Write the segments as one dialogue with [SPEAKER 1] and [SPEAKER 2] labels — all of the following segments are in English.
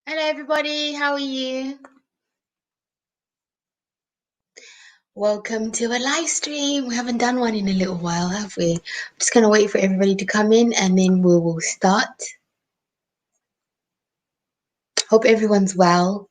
[SPEAKER 1] Hello, everybody. How are you? Welcome to a live stream. We haven't done one in a little while, have we? I'm just going to wait for everybody to come in and then we will start. Hope everyone's well.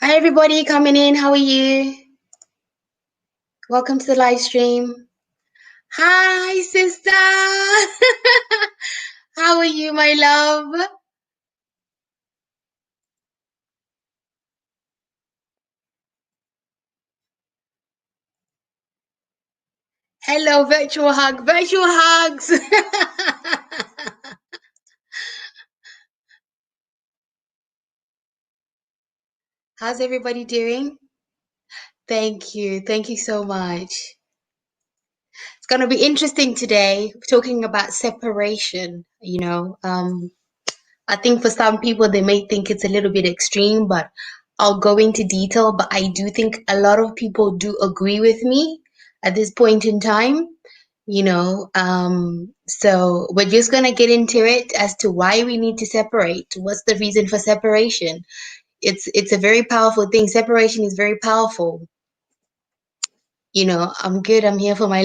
[SPEAKER 1] Hi, everybody coming in. How are you? Welcome to the live stream. Hi, sister. How are you, my love? Hello, virtual hug. Virtual hugs. How's everybody doing? Thank you. Thank you so much. It's going to be interesting today, talking about separation. I think for some people, they may think it's a little bit extreme, but I'll go into detail. But I do think a lot of people do agree with me at this point in time. So we're just going to get into it as to why we need to separate. What's the reason for separation? It's a very powerful thing. Separation is very powerful. I'm good. I'm here for my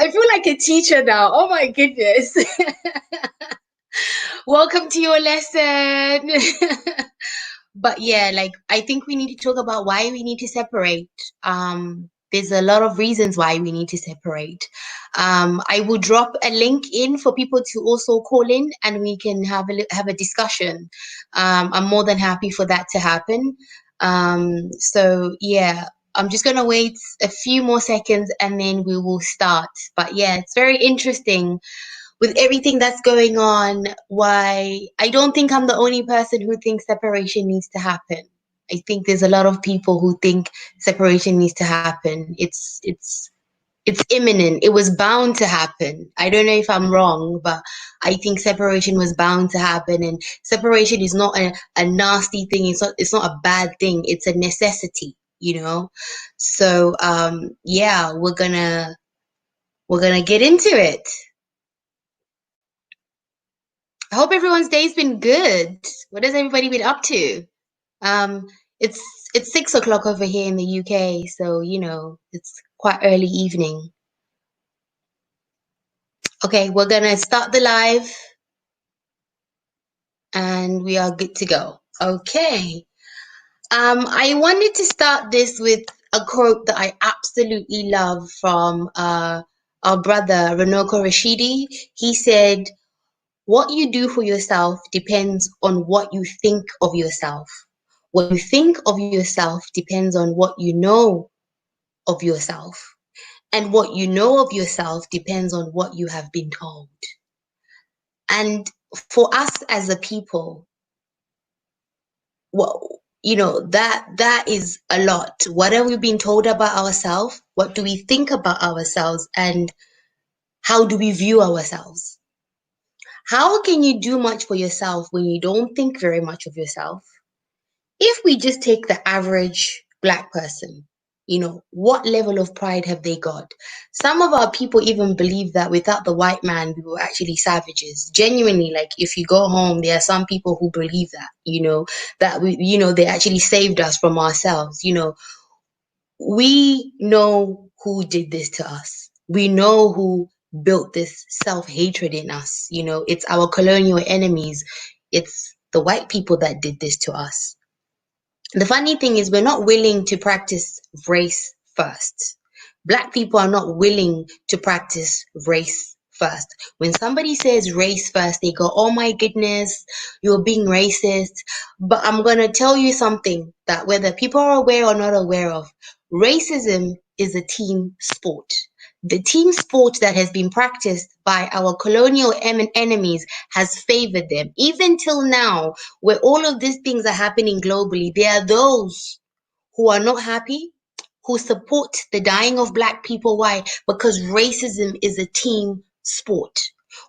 [SPEAKER 1] I feel like a teacher now. Oh my goodness. Welcome to your lesson. But yeah, like I think we need to talk about why we need to separate. There's a lot of reasons why we need to separate. I will drop a link in for people to also call in and we can have a discussion. I'm more than happy for that to happen. So yeah, I'm just gonna wait a few more seconds and then we will start. But yeah, it's very interesting with everything that's going on. Why I don't think I'm the only person who thinks separation needs to happen. I think there's a lot of people who think separation needs to happen. It's imminent. It was bound to happen. I don't know if I'm wrong, but I think separation was bound to happen. And separation is not a nasty thing. It's not a bad thing. It's a necessity, So yeah, we're gonna get into it. I hope everyone's day's been good. What has everybody been up to? Um, it's it's 6 o'clock over here in the UK, so it's quite early evening. Okay, we're gonna start the live and we are good to go. Okay. I wanted to start this with a quote that I absolutely love from our brother Runoko Rashidi. He said, "What you do for yourself depends on what you think of yourself. What you think of yourself depends on what you know of yourself. And what you know of yourself depends on what you have been told." And for us as a people, well, that is a lot. What are we being told about ourselves? What do we think about ourselves? And how do we view ourselves? How can you do much for yourself when you don't think very much of yourself? If we just take the average Black person, what level of pride have they got? Some of our people even believe that without the white man, we were actually savages. Genuinely, like if you go home, there are some people who believe that, that they actually saved us from ourselves. We know who did this to us. We know who built this self-hatred in us. It's our colonial enemies. It's the white people that did this to us. The funny thing is, we're not willing to practice race first. Black people are not willing to practice race first. When somebody says race first, they go, "Oh my goodness, you're being racist." But I'm going to tell you something that whether people are aware or not aware of, racism is a team sport. The team sport that has been practiced by our colonial enemies has favored them. Even till now, where all of these things are happening globally, there are those who are not happy, who support the dying of black people. Why? Because racism is a team sport.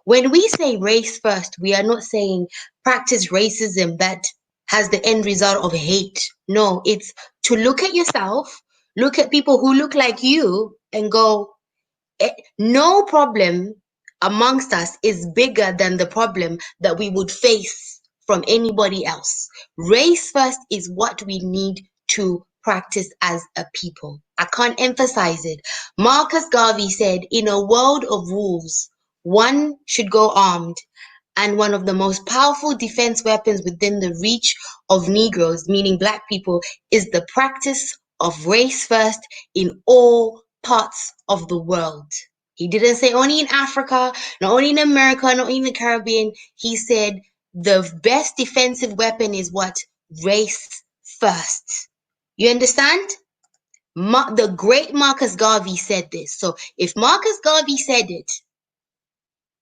[SPEAKER 1] When we say race first, we are not saying practice racism that has the end result of hate. No, it's to look at yourself, look at people who look like you, and go, no problem amongst us is bigger than the problem that we would face from anybody else. Race first is what we need to practice as a people. I can't emphasize it. Marcus Garvey said, in a world of wolves, one should go armed, and one of the most powerful defense weapons within the reach of Negroes, meaning black people, is the practice of race first in all parts of the world. He didn't say only in Africa, not only in America, not only in the Caribbean. He said the best defensive weapon is what? Race first. You understand? The great Marcus Garvey said this. So if Marcus Garvey said it,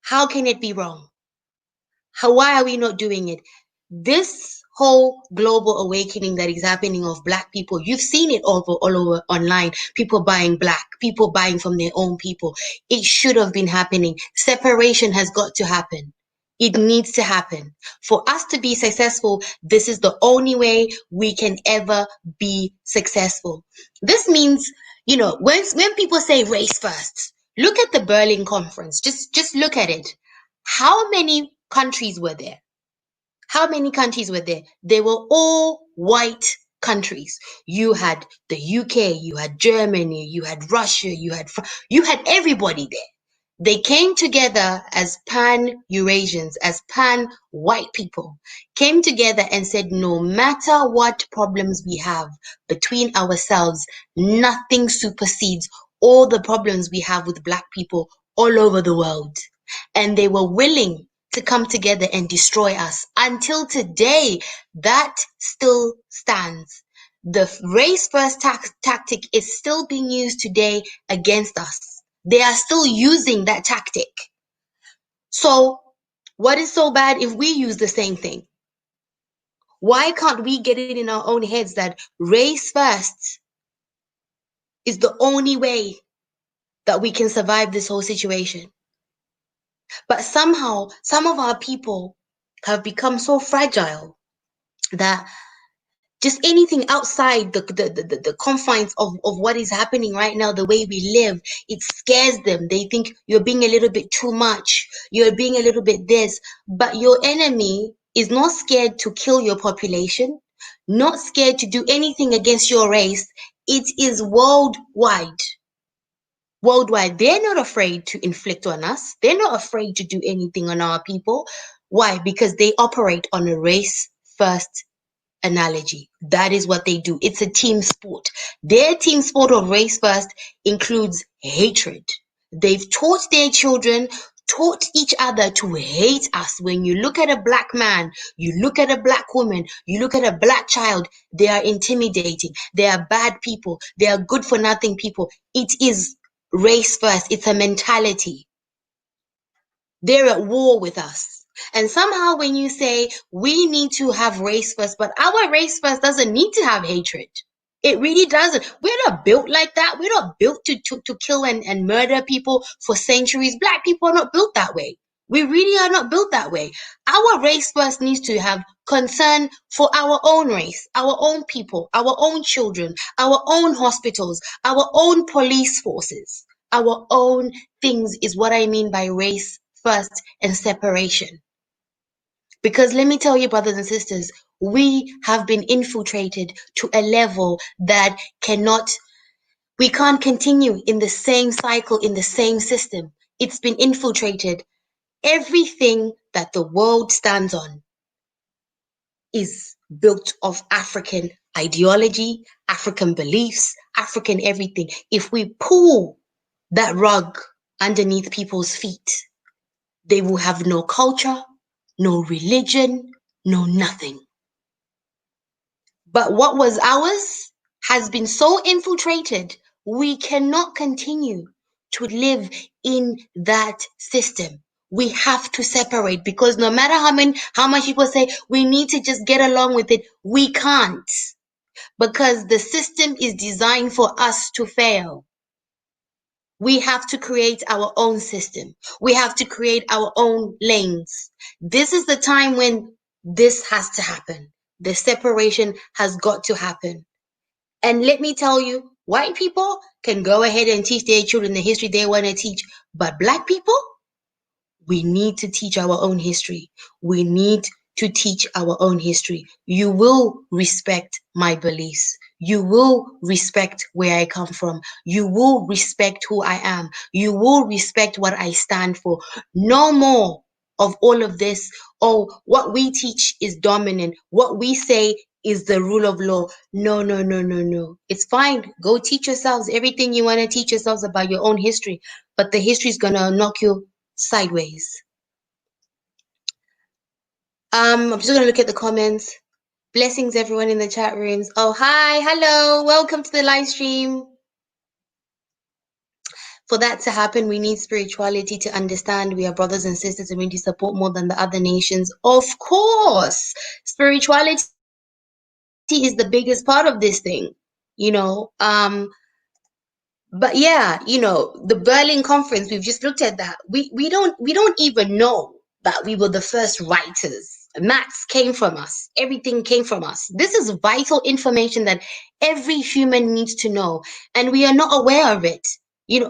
[SPEAKER 1] how can it be wrong? Why are we not doing it? This whole global awakening that is happening of black people, you've seen it all over online. People buying black, people buying from their own people. It should have been happening. Separation has got to happen. It needs to happen. For us to be successful, this is the only way we can ever be successful. This means, when people say race first, look at the Berlin Conference. Just look at it. How many countries were there? How many countries were there? They were all white countries. You had the UK, you had Germany, you had Russia, you had everybody there. They came together as pan-Eurasians, as pan-white people, came together and said, no matter what problems we have between ourselves, nothing supersedes all the problems we have with black people all over the world. And they were willing to come together and destroy us. Until today, that still stands. The race first tactic is still being used today against us. They are still using that tactic. So what is so bad if we use the same thing? Why can't we get it in our own heads that race first is the only way that we can survive this whole situation? But somehow, some of our people have become so fragile that just anything outside the confines of what is happening right now, the way we live, it scares them. They think you're being a little bit too much. You're being a little bit this. But your enemy is not scared to kill your population, not scared to do anything against your race. It is worldwide. Worldwide, they're not afraid to inflict on us. They're not afraid to do anything on our people. Why? Because they operate on a race first analogy. That is what they do. It's a team sport. Their team sport of race first includes hatred. They've taught their children, taught each other to hate us. When you look at a black man, you look at a black woman, you look at a black child, they are intimidating. They are bad people. They are good for nothing people. It is race first. It's a mentality. They're at war with us. And somehow when you say we need to have race first, but our race first doesn't need to have hatred. It really doesn't. We're not built like that. We're not built to kill and murder people for centuries. Black people are not built that way. We really are not built that way. Our race first needs to have concern for our own race, our own people, our own children, our own hospitals, our own police forces, our own things is what I mean by race first and separation. Because let me tell you, brothers and sisters, we have been infiltrated to a level that we can't continue in the same cycle, in the same system. It's been infiltrated. Everything that the world stands on is built of African ideology, African beliefs, African everything. If we pull that rug underneath people's feet, they will have no culture, no religion, no nothing. But what was ours has been so infiltrated, We cannot continue to live in that system. We have to separate, because no matter how much people say we need to just get along with it, we can't, because the system is designed for us to fail. We have to create our own system. We have to create our own lanes. This is the time when this has to happen. The separation has got to happen. And let me tell you, white people can go ahead and teach their children the history they want to teach, but black people, we need to teach our own history. We need to teach our own history. You will respect my beliefs. You will respect where I come from. You will respect who I am. You will respect what I stand for. No more of all of this. Oh, what we teach is dominant. What we say is the rule of law. No, no, no, no, no. It's fine. Go teach yourselves everything you want to teach yourselves about your own history. But the history is going to knock you sideways. I'm just gonna look at the comments. Blessings, everyone in the chat rooms. Oh, hi, hello, welcome to the live stream. For that to happen, we need spirituality to understand we are brothers and sisters and we need to support more than the other nations. Of course, spirituality is the biggest part of this thing, you know. But yeah, the Berlin Conference, we've just looked at that. We don't even know that we were the first writers. Maths came from us. Everything came from us. This is vital information that every human needs to know, and we are not aware of it.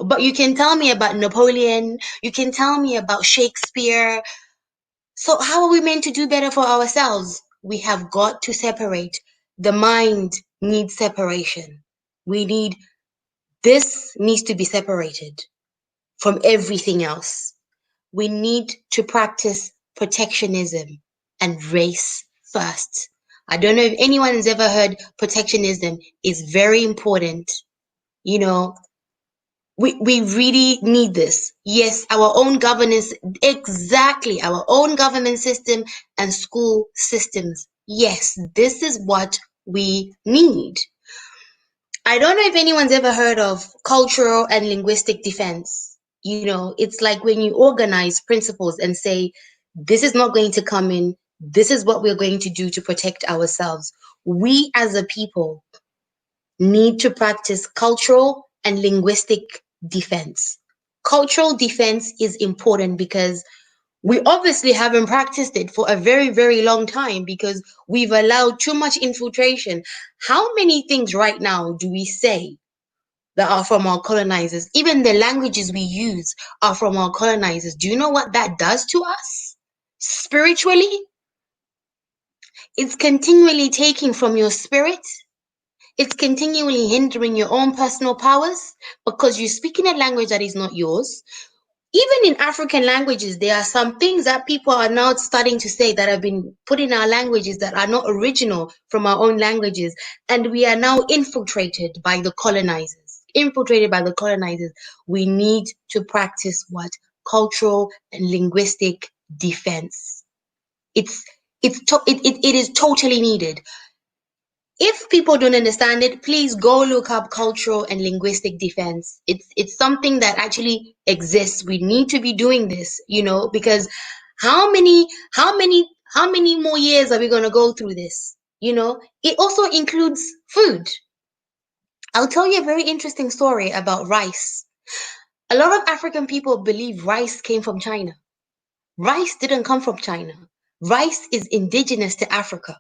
[SPEAKER 1] But you can tell me about Napoleon, you can tell me about Shakespeare. So how are we meant to do better for ourselves? We have got to separate. The mind needs separation. This needs to be separated from everything else. We need to practice protectionism and race first. I don't know if anyone has ever heard protectionism is very important. We really need this. Yes, our own governance, exactly, our own government system and school systems. Yes, this is what we need. I don't know if anyone's ever heard of cultural and linguistic defense. It's like when you organize principles and say, this is not going to come in, this is what we're going to do to protect ourselves. We as a people need to practice cultural and linguistic defense. Cultural defense is important because we obviously haven't practiced it for a very, very long time because we've allowed too much infiltration. How many things right now do we say that are from our colonizers? Even the languages we use are from our colonizers. Do you know what that does to us? Spiritually, it's continually taking from your spirit. It's continually hindering your own personal powers because you speak in a language that is not yours. Even in African languages, there are some things that people are now starting to say that have been put in our languages that are not original from our own languages. And we are now infiltrated by the colonizers. We need to practice what? Cultural and linguistic defense. It is totally needed. If people don't understand it, please go look up cultural and linguistic defense. It's something that actually exists. We need to be doing this, because how many more years are we going to go through this? It also includes food. I'll tell you a very interesting story about rice. A lot of African people believe rice came from China. Rice didn't come from China. Rice is indigenous to Africa.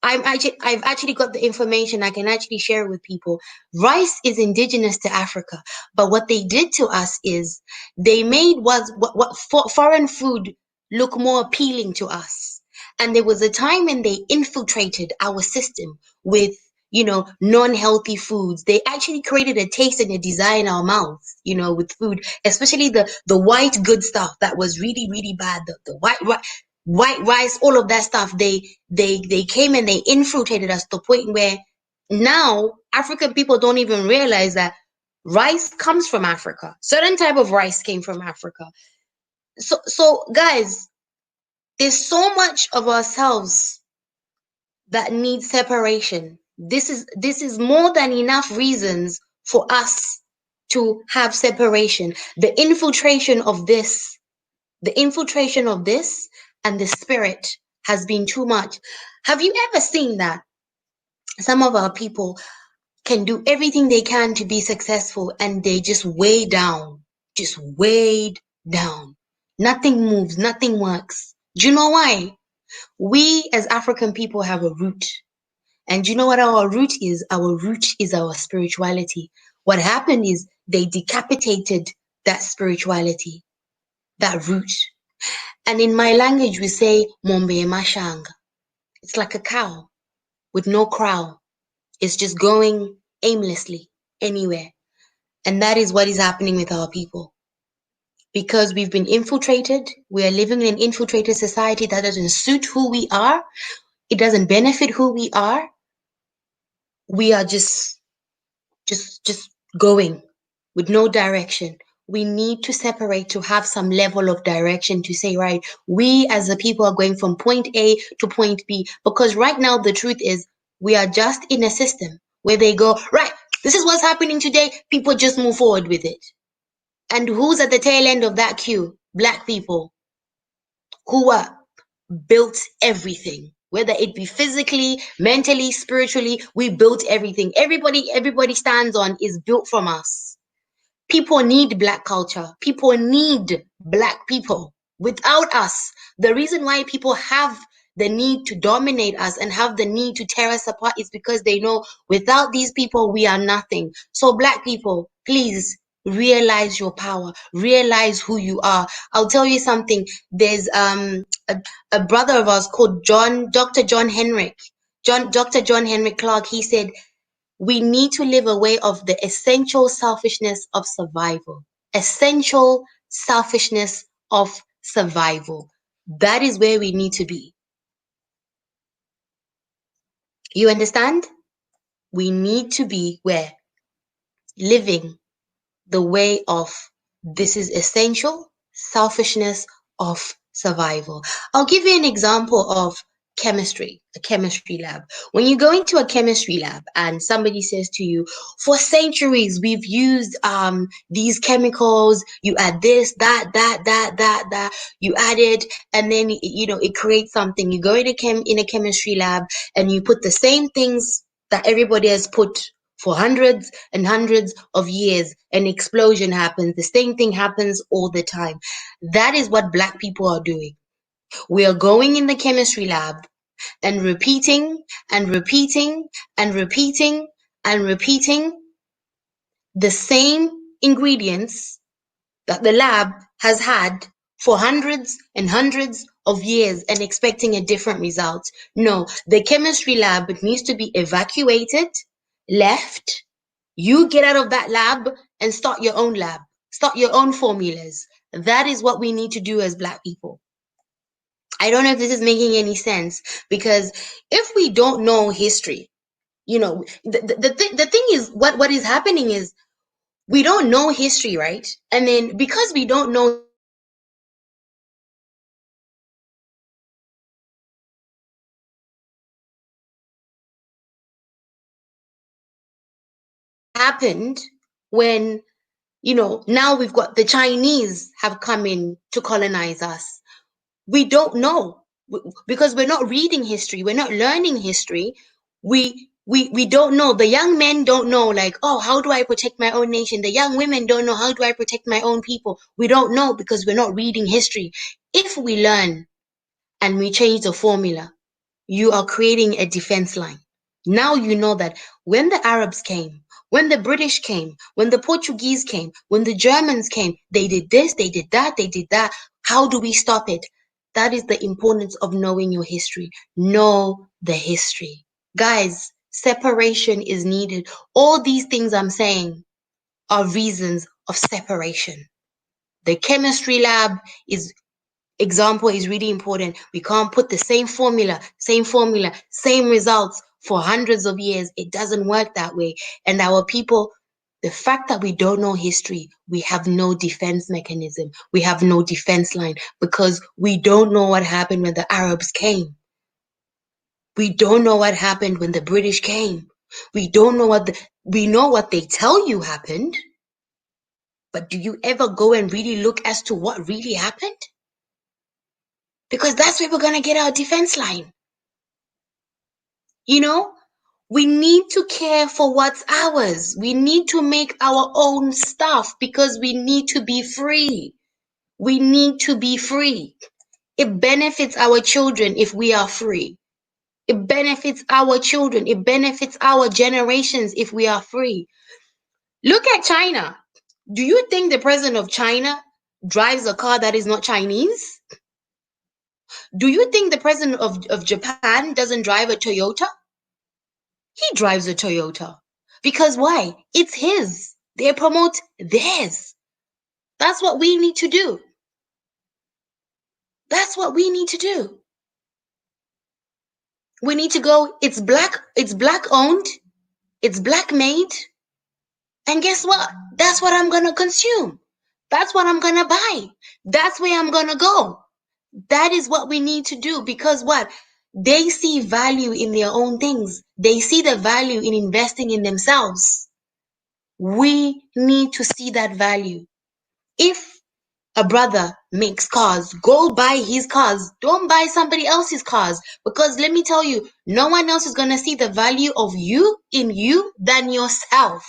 [SPEAKER 1] I've actually got the information I can actually share with people. Rice is indigenous to Africa, but what they did to us is they made foreign food look more appealing to us. And there was a time when they infiltrated our system with, non-healthy foods. They actually created a taste and a desire in our mouths, with food, especially the white good stuff that was really, really bad. The white rice, all of that stuff. They came and they infiltrated us to the point where now African people don't even realize that rice comes from Africa. Certain type of rice came from Africa. So guys, there's so much of ourselves that needs separation. This is more than enough reasons for us to have separation. The infiltration of this and the spirit has been too much. Have you ever seen that some of our people can do everything they can to be successful and they just weighed down. Nothing moves, nothing works. Do you know why? We as African people have a root. And do you know what our root is? Our root is our spirituality. What happened is they decapitated that spirituality, that root. And in my language, we say, Mombe Mashanga. It's like a cow with no crown. It's just going aimlessly anywhere. And that is what is happening with our people. Because we've been infiltrated, we are living in an infiltrated society that doesn't suit who we are, it doesn't benefit who we are. We are just going with no direction. We need to separate to have some level of direction to say, right, we as a people are going from point A to point B. Because right now the truth is we are just in a system where they go, right, this is what's happening today. People just move forward with it. And who's at the tail end of that queue? Black people who are built everything, whether it be physically, mentally, spiritually, we built everything. Everybody stands on is built from us. People need black culture. People need black people. Without us, the reason why people have the need to dominate us and have the need to tear us apart is because they know without these people, we are nothing. So black people, please realize your power. Realize who you are. I'll tell you something. There's a brother of ours called Dr. John Henrik. Dr. John Henrik Clark, he said, we need to live away of the essential selfishness of survival. Essential selfishness of survival. That is where we need to be. You understand? We need to be where? Living the way of this is essential selfishness of survival. I'll give you an example of chemistry, a chemistry lab. When you go into a chemistry lab and somebody says to you, for centuries we've used these chemicals, you add this, that, you add it, and then it creates something. You go in a chemistry lab and you put the same things that everybody has put for hundreds and hundreds of years. An explosion happens. The same thing happens all the time. That is what black people are doing. We are going in the chemistry lab and repeating and repeating and repeating and repeating the same ingredients that the lab has had for hundreds and hundreds of years and expecting a different result. No, the chemistry lab needs to be evacuated, left. You get out of that lab and start your own lab. Start your own formulas. That is what we need to do as black people. I don't know if this is making any sense, because if we don't know history, the thing is, what is happening is we don't know history, right? And then because we don't know happened when, now we've got the Chinese have come in to colonize us. We don't know because we're not reading history. We're not learning history. We don't know. The young men don't know, like, oh, how do I protect my own nation? The young women don't know, how do I protect my own people? We don't know because we're not reading history. If we learn and we change the formula, you are creating a defense line. Now you know that when the Arabs came, when the British came, when the Portuguese came, when the Germans came, they did this, they did that, they did that. How do we stop it? That is the importance of knowing your history. Know the history. Guys, separation is needed. All these things I'm saying are reasons of separation. The chemistry lab example is really important. We can't put the same formula, same results for hundreds of years. It doesn't work that way. And our people, the fact that we don't know history, we have no defense mechanism. We have no defense line because we don't know what happened when the Arabs came. We don't know what happened when the British came. We don't know we know what they tell you happened, but do you ever go and really look as to what really happened? Because that's where we're going to get our defense line. You know, we need to care for what's ours. We need to make our own stuff because we need to be free. We need to be free. It benefits our children if we are free. It benefits our children. It benefits our generations if we are free. Look at China. Do you think the president of China drives a car that is not Chinese? Do you think the president of Japan doesn't drive a Toyota? He drives a Toyota. Because why? It's his. They promote theirs. That's what we need to do. That's what we need to do. We need to go, it's black owned, it's black made, and guess what? That's what I'm gonna consume. That's what I'm gonna buy. That's where I'm gonna go. That is what we need to do because what? They see value in their own things. They see the value in investing in themselves. We need to see that value. If a brother makes cars, go buy his cars. Don't buy somebody else's cars because let me tell you, no one else is going to see the value of you in you than yourself.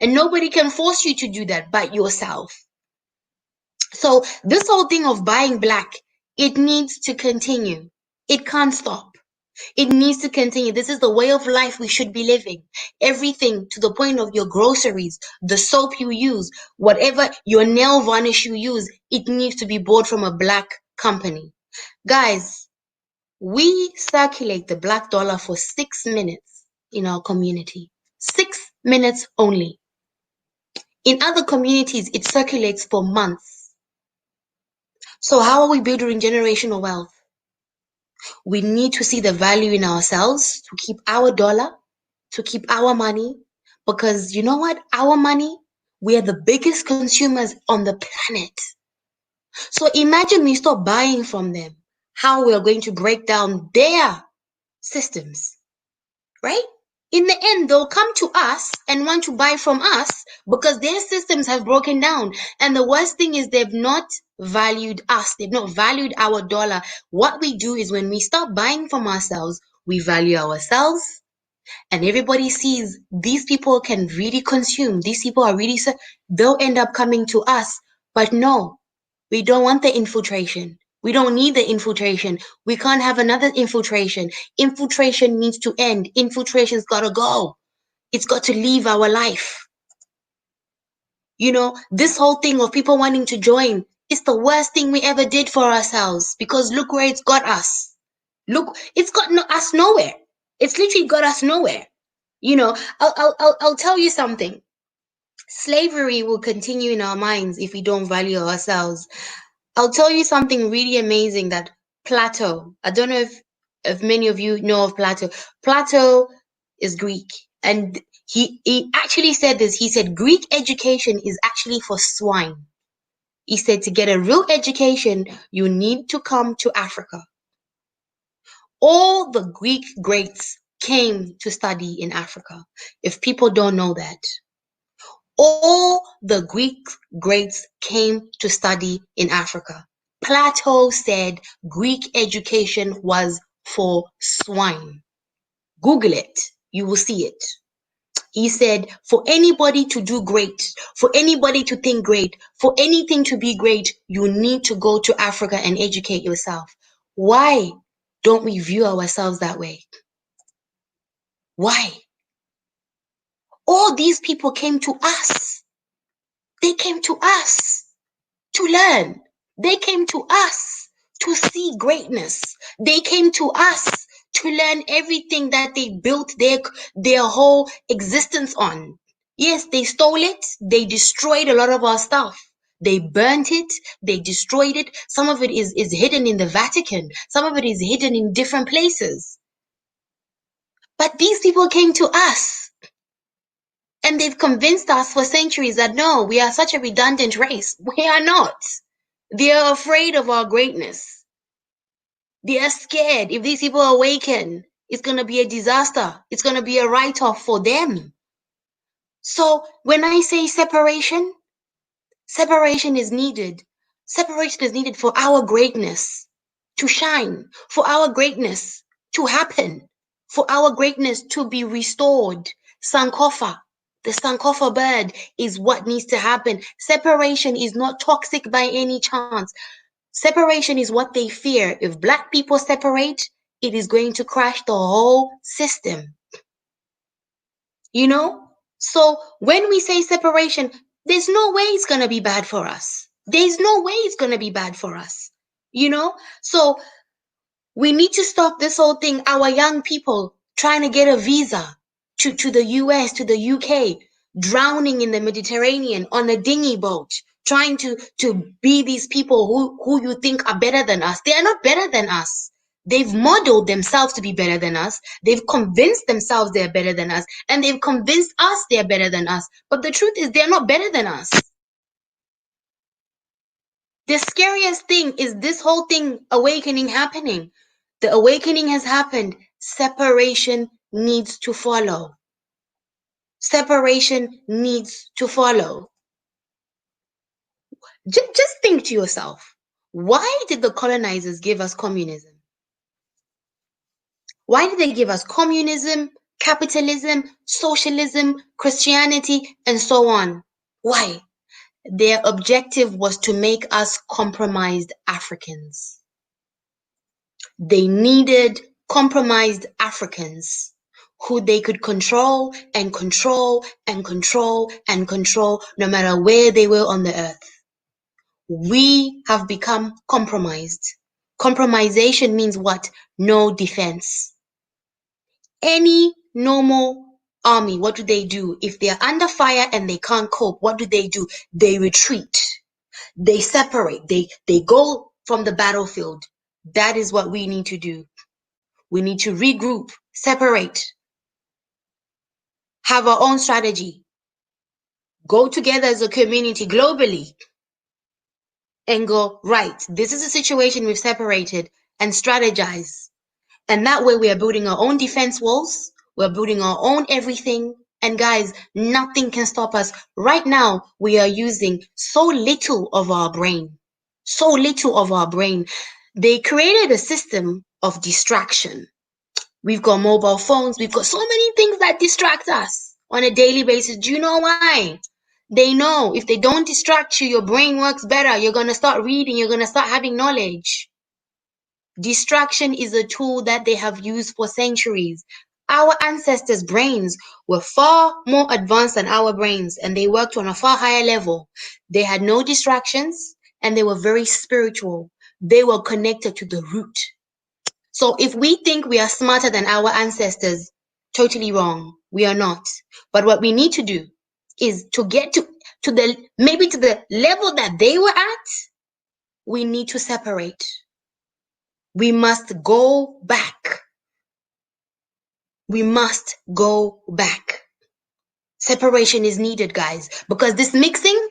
[SPEAKER 1] And nobody can force you to do that but yourself. So this whole thing of buying black, it needs to continue. It can't stop. It needs to continue. This is the way of life we should be living. Everything to the point of your groceries, the soap you use, whatever your nail varnish you use, it needs to be bought from a black company. Guys, we circulate the black dollar for 6 minutes in our community. 6 minutes only. In other communities, it circulates for months. So how are we building generational wealth? We need to see the value in ourselves to keep our dollar, to keep our money, because you know what? Our money, we are the biggest consumers on the planet. So imagine we stop buying from them, how we are going to break down their systems, right? In the end, they'll come to us and want to buy from us because their systems have broken down. And the worst thing is they've not valued us. They've not valued our dollar. What we do is when we stop buying from ourselves, we value ourselves. And everybody sees these people can really consume. These people are really, they'll end up coming to us. But no, we don't want the infiltration. We don't need the infiltration. We can't have another infiltration. Infiltration needs to end. Infiltration's got to go. It's got to leave our life. You know, this whole thing of people wanting to join is the worst thing we ever did for ourselves because look where it's got us. Look, it's got us nowhere. It's literally got us nowhere. You know, I'll tell you something. Slavery will continue in our minds if we don't value ourselves. I'll tell you something really amazing that Plato, I don't know if many of you know of Plato. Plato is Greek and he actually said this. He said Greek education is actually for swine. He said to get a real education, you need to come to Africa. All the Greek greats came to study in Africa. If people don't know that. All the Greek greats came to study in Africa. Plato said Greek education was for swine. Google it. You will see it. He said, for anybody to do great, for anybody to think great, for anything to be great, you need to go to Africa and educate yourself. Why don't we view ourselves that way? Why? All these people came to us. They came to us to learn. They came to us to see greatness. They came to us to learn everything that they built their whole existence on. Yes, they stole it. They destroyed a lot of our stuff. They burnt it. They destroyed it. Some of it is hidden in the Vatican. Some of it is hidden in different places. But these people came to us. And they've convinced us for centuries that no, we are such a redundant race. We are not. They are afraid of our greatness. They are scared if these people awaken. It's going to be a disaster. It's going to be a write-off for them. So when I say separation, separation is needed. Separation is needed for our greatness to shine, for our greatness to happen, for our greatness to be restored. Sankofa, the Sankofa bird is what needs to happen. Separation is not toxic by any chance. Separation is what they fear. If black people separate, it is going to crash the whole system. You know? So when we say separation, there's no way it's going to be bad for us. There's no way it's going to be bad for us. You know? So we need to stop this whole thing. Our young people trying to get a visa to the US, to the UK, drowning in the Mediterranean on a dinghy boat, trying to be these people who you think are better than us. They are not better than us. They've modeled themselves to be better than us. They've convinced themselves they're better than us. And they've convinced us they're better than us. But the truth is they're not better than us. The scariest thing is this whole thing awakening happening. The awakening has happened. Separation needs to follow. Separation needs to follow. Just think to yourself, why did the colonizers give us communism? Why did they give us communism, capitalism, socialism, Christianity, and so on? Why? Their objective was to make us compromised Africans. They needed compromised Africans who they could control and control and control and control no matter where they were on the earth. We have become compromised. Compromisation means what? No defense. Any normal army, what do? If they're under fire and they can't cope, what do? They retreat. They separate. They go from the battlefield. That is what we need to do. We need to regroup, separate, have our own strategy, go together as a community globally and go, right, this is a situation we've separated, and strategize. And that way we are building our own defense walls, we're building our own everything. And guys, nothing can stop us. Right now, we are using so little of our brain. So little of our brain. They created a system of distraction. We've got mobile phones. We've got so many things that distract us on a daily basis. Do you know why? They know if they don't distract you, your brain works better. You're going to start reading. You're going to start having knowledge. Distraction is a tool that they have used for centuries. Our ancestors' brains were far more advanced than our brains, and they worked on a far higher level. They had no distractions, and they were very spiritual. They were connected to the root. So if we think we are smarter than our ancestors, totally wrong. We are not. But what we need to do is to get to the level that they were at, we need to separate. We must go back. We must go back. Separation is needed, guys, because this mixing,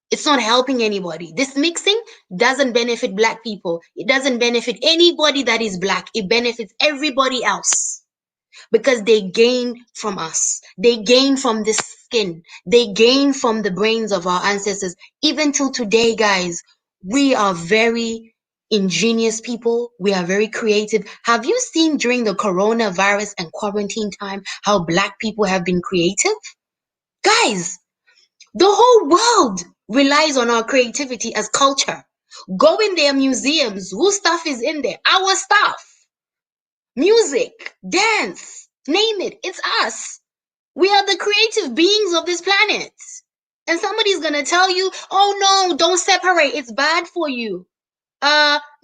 [SPEAKER 1] it's not helping anybody. This mixing doesn't benefit black people. It doesn't benefit anybody that is black. It benefits everybody else because they gain from us. They gain from this skin. They gain from the brains of our ancestors. Even till today, guys, we are very ingenious people. We are very creative. Have you seen during the coronavirus and quarantine time how black people have been creative? Guys, the whole world relies on our creativity as culture. Go in their museums. Whose stuff is in there? Our stuff. Music, dance, name it. It's us. We are the creative beings of this planet. And somebody's going to tell you, oh no, don't separate. It's bad for you.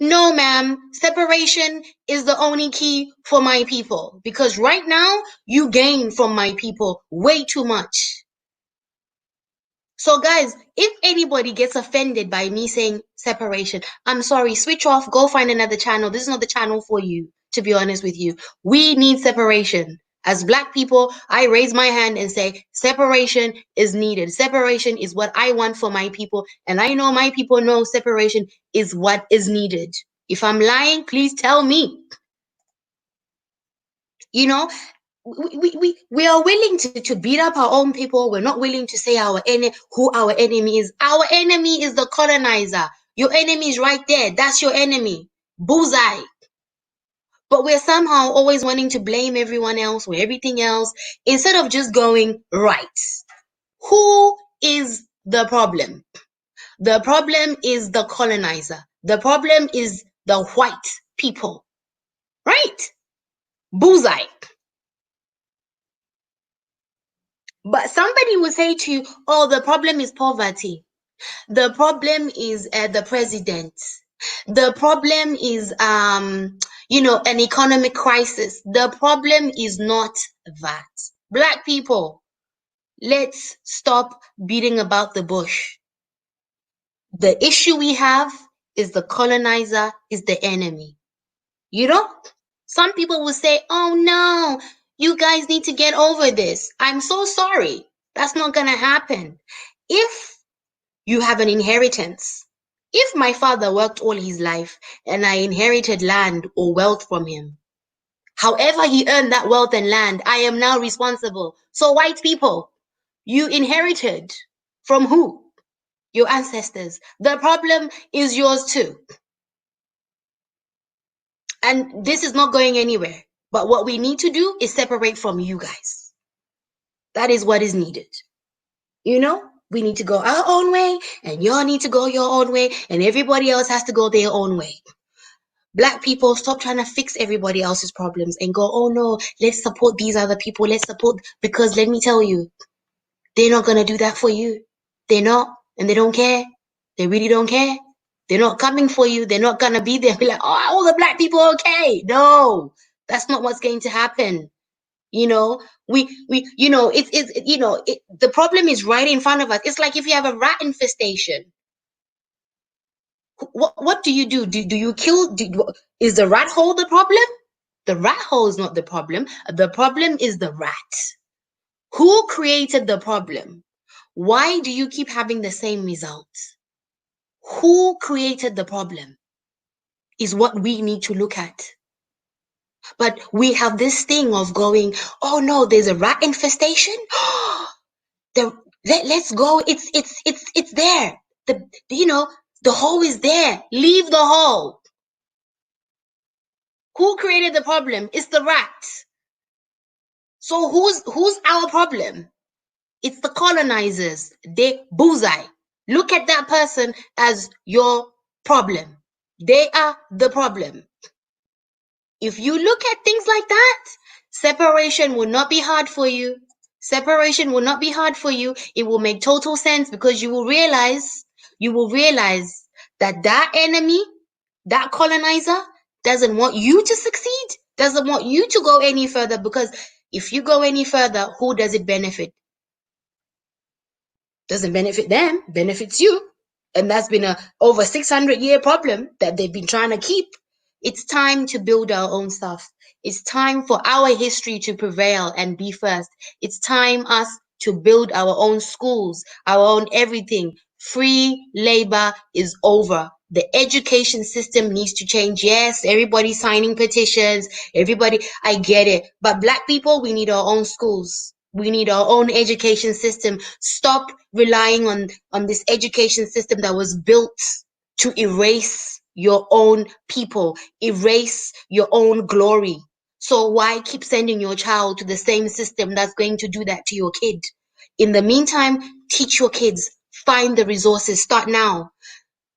[SPEAKER 1] No, ma'am. Separation is the only key for my people. Because right now, you gain from my people way too much. So guys, if anybody gets offended by me saying separation, I'm sorry, switch off, go find another channel. This is not the channel for you, to be honest with you. We need separation. As black people, I raise my hand and say separation is needed. Separation is what I want for my people. And I know my people know separation is what is needed. If I'm lying, please tell me. You know, we are willing to beat up our own people. We're not willing to say who our enemy is. Our enemy is the colonizer. Your enemy is right there. That's your enemy. Bullseye. But we're somehow always wanting to blame everyone else or everything else instead of just going right. Who is the problem? The problem is the colonizer. The problem is the white people. Right? Bullseye. But somebody will say to you, oh, the problem is poverty. The problem is the president. The problem is, an economic crisis. The problem is not that. Black people, let's stop beating about the bush. The issue we have is the colonizer is the enemy. You know, some people will say, oh no, you guys need to get over this. I'm so sorry. That's not going to happen. If you have an inheritance, if my father worked all his life and I inherited land or wealth from him, however he earned that wealth and land, I am now responsible. So white people, you inherited from who? Your ancestors. The problem is yours too. And this is not going anywhere. But what we need to do is separate from you guys. That is what is needed. You know, we need to go our own way, and y'all need to go your own way, and everybody else has to go their own way. Black people, stop trying to fix everybody else's problems and go, oh no, let's support these other people. Let's support, because let me tell you, they're not going to do that for you. They're not, and they don't care. They really don't care. They're not coming for you. They're not going to be there. Be like, oh, all the black people are okay. No, that's not what's going to happen. You know, the problem is right in front of us. It's like if you have a rat infestation, what do you do? Do you kill? Is the rat hole the problem? The rat hole is not the problem. The problem is the rat. Who created the problem? Why do you keep having the same results? Who created the problem is what we need to look at. But we have this thing of going, oh no, there's a rat infestation. Let's go. It's there. The hole is there. Leave the hole. Who created the problem? It's the rat. So who's our problem? It's the colonizers. They bullseye. Look at that person as your problem. They are the problem. If you look at things like that, separation will not be hard for you. Separation will not be hard for you. It will make total sense because you will realize that enemy, that colonizer, doesn't want you to succeed, doesn't want you to go any further, because if you go any further, who does it benefit? Doesn't benefit them, benefits you. And that's been a over 600-year problem that they've been trying to keep. It's time to build our own stuff. It's time for our history to prevail and be first. It's time us to build our own schools, our own everything. Free labor is over. The education system needs to change. Yes, everybody's signing petitions. I get it. But black people, we need our own schools. We need our own education system. Stop relying on this education system that was built to erase your own people, erase your own glory. So why keep sending your child to the same system that's going to do that to your kid? In the meantime, teach your kids, find the resources, start now.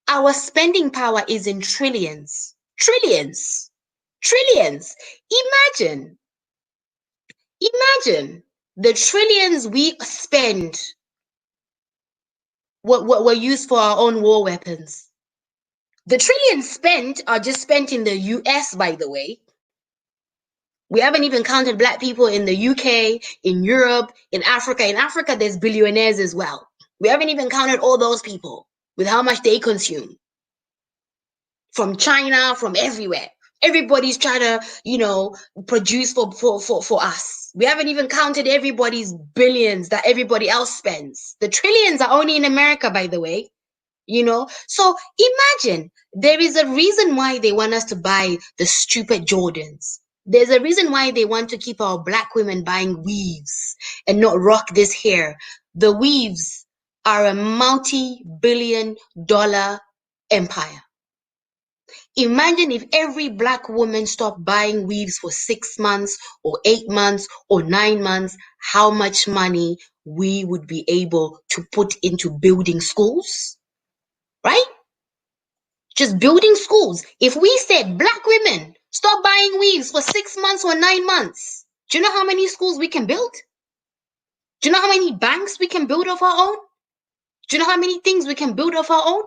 [SPEAKER 1] Our spending power is in trillions. Trillions. Trillions. Imagine the trillions we spend were used for our own war weapons. The trillions spent are just spent in the US, by the way. We haven't even counted black people in the UK, in Europe, in Africa. In Africa, there's billionaires as well. We haven't even counted all those people with how much they consume. From China, from everywhere. Everybody's trying to, produce for us. We haven't even counted everybody's billions that everybody else spends. The trillions are only in America, by the way. So imagine there is a reason why they want us to buy the stupid Jordans. There's a reason why they want to keep our black women buying weaves and not rock this hair. The weaves are a multi-billion-dollar empire. Imagine if every black woman stopped buying weaves for 6 months or 8 months or 9 months, how much money we would be able to put into building schools, right? Just building schools. If we said black women stop buying weaves for 6 months or 9 months, do you know how many schools we can build? Do you know how many banks we can build of our own? Do you know how many things we can build of our own?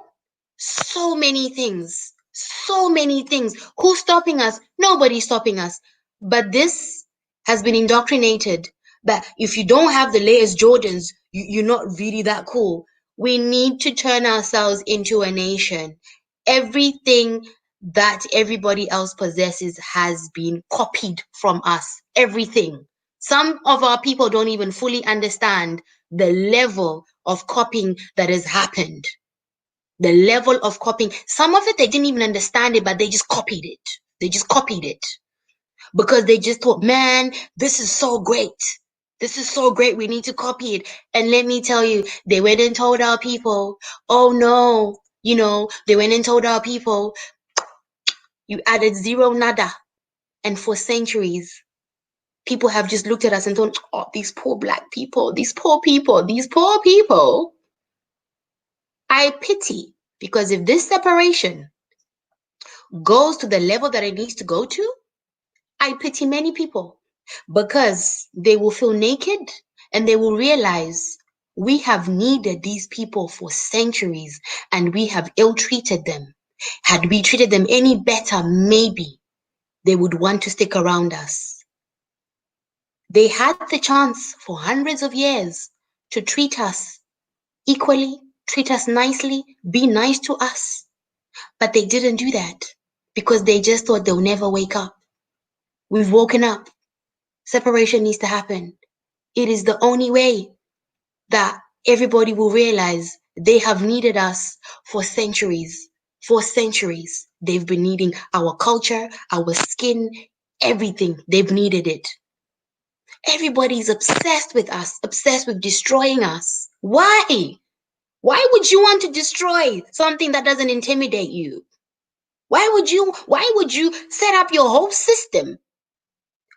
[SPEAKER 1] So many things. So many things. Who's stopping us? Nobody's stopping us. But this has been indoctrinated that if you don't have the latest Jordans, you're not really that cool. We need to turn ourselves into a nation. Everything that everybody else possesses has been copied from us. Everything. Some of our people don't even fully understand the level of copying that has happened. The level of copying. Some of it, they didn't even understand it, but they just copied it. They just copied it because they just thought, man, this is so great. This is so great. We need to copy it. And let me tell you, they went and told our people, oh no, they went and told our people, you added zero nada. And for centuries, people have just looked at us and thought, oh, these poor black people, these poor people, these poor people. I pity, because if this separation goes to the level that it needs to go to, I pity many people because they will feel naked and they will realize we have needed these people for centuries and we have ill-treated them. Had we treated them any better, maybe they would want to stick around us. They had the chance for hundreds of years to treat us equally, treat us nicely, be nice to us. But they didn't do that because they just thought they'll never wake up. We've woken up. Separation needs to happen. It is the only way that everybody will realize they have needed us for centuries. For centuries, they've been needing our culture, our skin, everything. They've needed it. Everybody's obsessed with us, obsessed with destroying us. Why? Why would you want to destroy something that doesn't intimidate you? Why would you set up your whole system?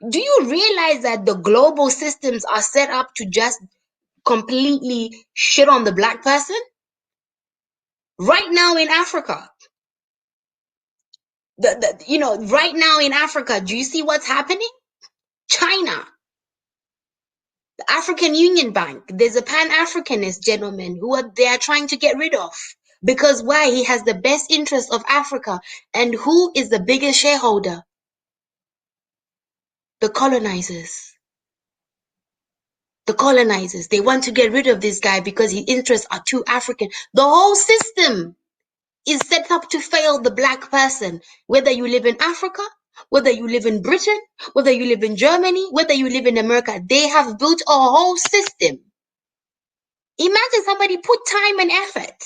[SPEAKER 1] Do you realize that the global systems are set up to just completely shit on the black person? Right now in Africa, right now in Africa, do you see what's happening? China, the African Union Bank, there's a Pan-Africanist gentleman they are trying to get rid of. Because why? He has the best interest of Africa. And who is the biggest shareholder? The colonizers. The colonizers. They want to get rid of this guy because his interests are too African. The whole system is set up to fail the black person. Whether you live in Africa, whether you live in Britain, whether you live in Germany, whether you live in America, they have built a whole system. Imagine somebody put time and effort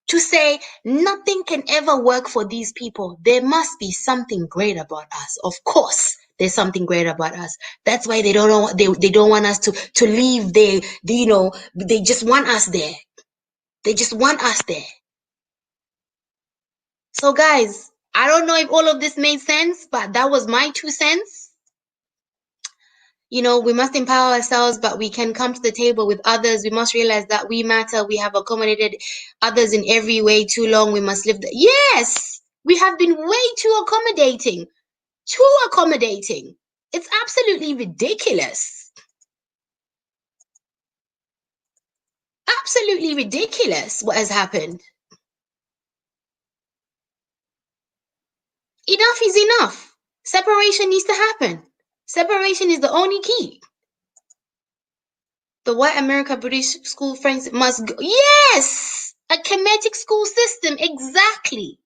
[SPEAKER 1] to say nothing can ever work for these people. There must be something great about us. Of course, there's something great about us. That's why they don't know, they don't want us to leave. They just want us there. They just want us there. So guys, I don't know if all of this made sense, but that was my 2 cents. We must empower ourselves, but we can come to the table with others. We must realize that we matter. We have accommodated others in every way too long. We must live. Yes, we have been way too accommodating. Too accommodating. It's absolutely ridiculous. Absolutely ridiculous what has happened. Enough is enough. Separation needs to happen. Separation is the only key. The white America British school friends must go. Yes! A Kemetic school system. Exactly.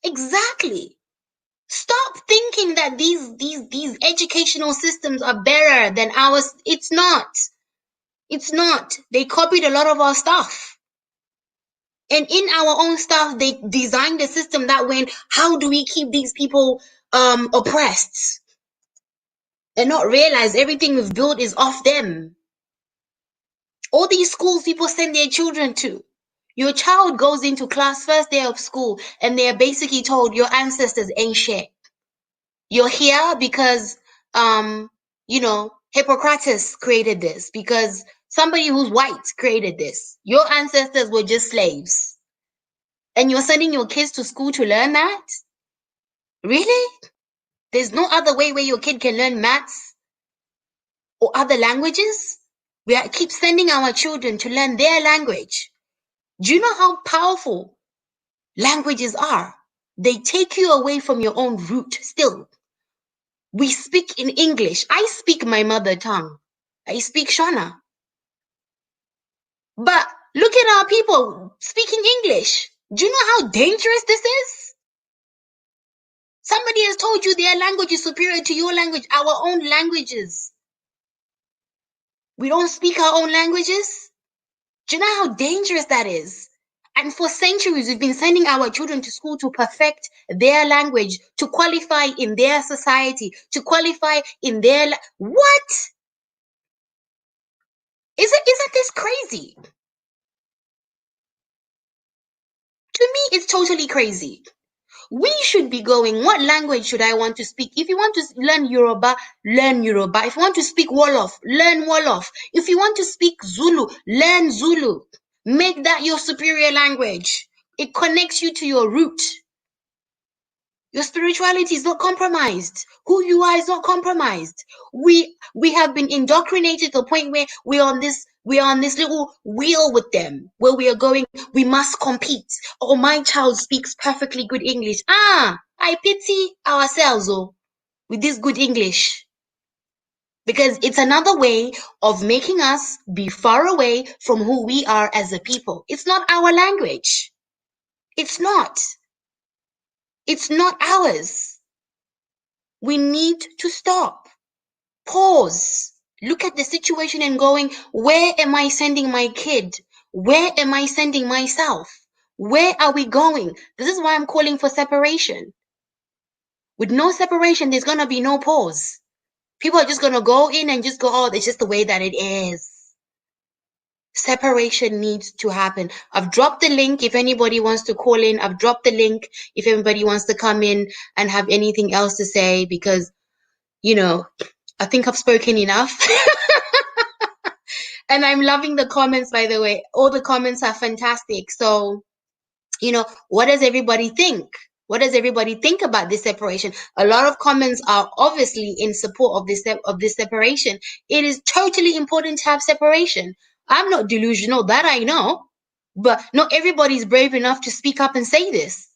[SPEAKER 1] Exactly. Stop thinking that these educational systems are better than ours. It's not. It's not. They copied a lot of our stuff. And in our own stuff, they designed the system that way. How do we keep these people oppressed and not realize everything we've built is off them. All these schools people send their children to. Your child goes into class first day of school and they're basically told your ancestors ain't shit. You're here because Hippocrates created this, because somebody who's white created this. Your ancestors were just slaves. And you're sending your kids to school to learn that? Really? There's no other way where your kid can learn maths or other languages? We keep sending our children to learn their language. Do you know how powerful languages are? They take you away from your own root still. We speak in English. I speak my mother tongue. I speak Shona. But look at our people speaking English. Do you know how dangerous this is? Somebody has told you their language is superior to your language, our own languages. We don't speak our own languages? Do you know how dangerous that is? And for centuries, we've been sending our children to school to perfect their language, to qualify in their society, to qualify in their... What? Isn't this crazy? To me, it's totally crazy. We should be going, what language should I want to speak? If you want to learn Yoruba, learn Yoruba. If you want to speak Wolof, learn Wolof. If you want to speak Zulu, learn Zulu. Make that your superior language. It connects you to your root. Your spirituality is not compromised. Who you are is not compromised. We have been indoctrinated to the point where we're on this little wheel with them, where we are going, we must compete. Oh, my child speaks perfectly good English. I pity ourselves with this good English. Because it's another way of making us be far away from who we are as a people. It's not our language. It's not. It's not ours. We need to stop, pause, look at the situation and going, where am I sending my kid? Where am I sending myself? Where are we going? This is why I'm calling for separation. With no separation, there's going to be no pause. People are just going to go in and just go, oh, it's just the way that it is. Separation needs to happen. I've dropped the link if anybody wants to call in. I've dropped the link if anybody wants to come in and have anything else to say, because I think I've spoken enough. And I'm loving the comments, by the way. All the comments are fantastic. So, what does everybody think? What does everybody think about this separation? A lot of comments are obviously in support of this separation. It is totally important to have separation. I'm not delusional, that I know. But not everybody's brave enough to speak up and say this.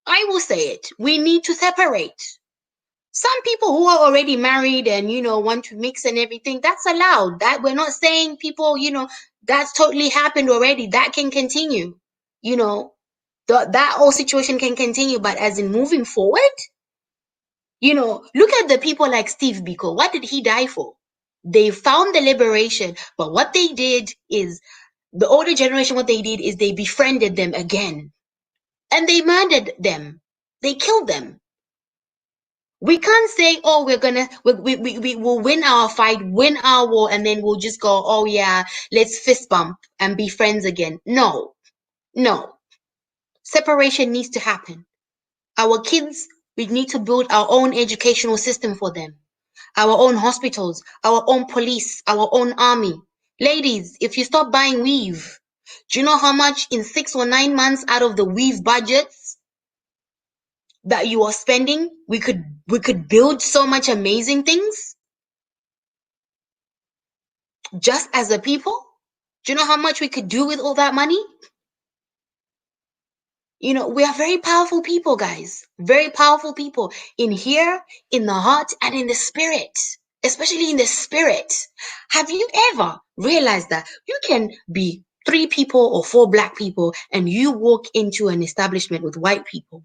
[SPEAKER 1] I will say it. We need to separate. Some people who are already married and want to mix and everything, that's allowed. That we're not saying people, that's totally happened already. That can continue. That whole situation can continue. But as in moving forward, look at the people like Steve Biko. What did he die for? They found the liberation, but what they did is, the older generation, what they did is they befriended them again, and they murdered them. They killed them. We can't say, oh, we will win our fight, win our war, and then we'll just go, oh yeah, let's fist bump and be friends again. No. Separation needs to happen. Our kids, we need to build our own educational system for them. Our own hospitals, our own police, our own army. Ladies, if you stop buying weave, do you know how much in 6 or 9 months out of the weave budgets that you are spending, we could build so much amazing things just as a people? Do you know how much we could do with all that money? We are very powerful people, guys. Very powerful people in here, in the heart, and in the spirit. Especially in the spirit. Have you ever realized that you can be 3 people or 4 black people and you walk into an establishment with white people?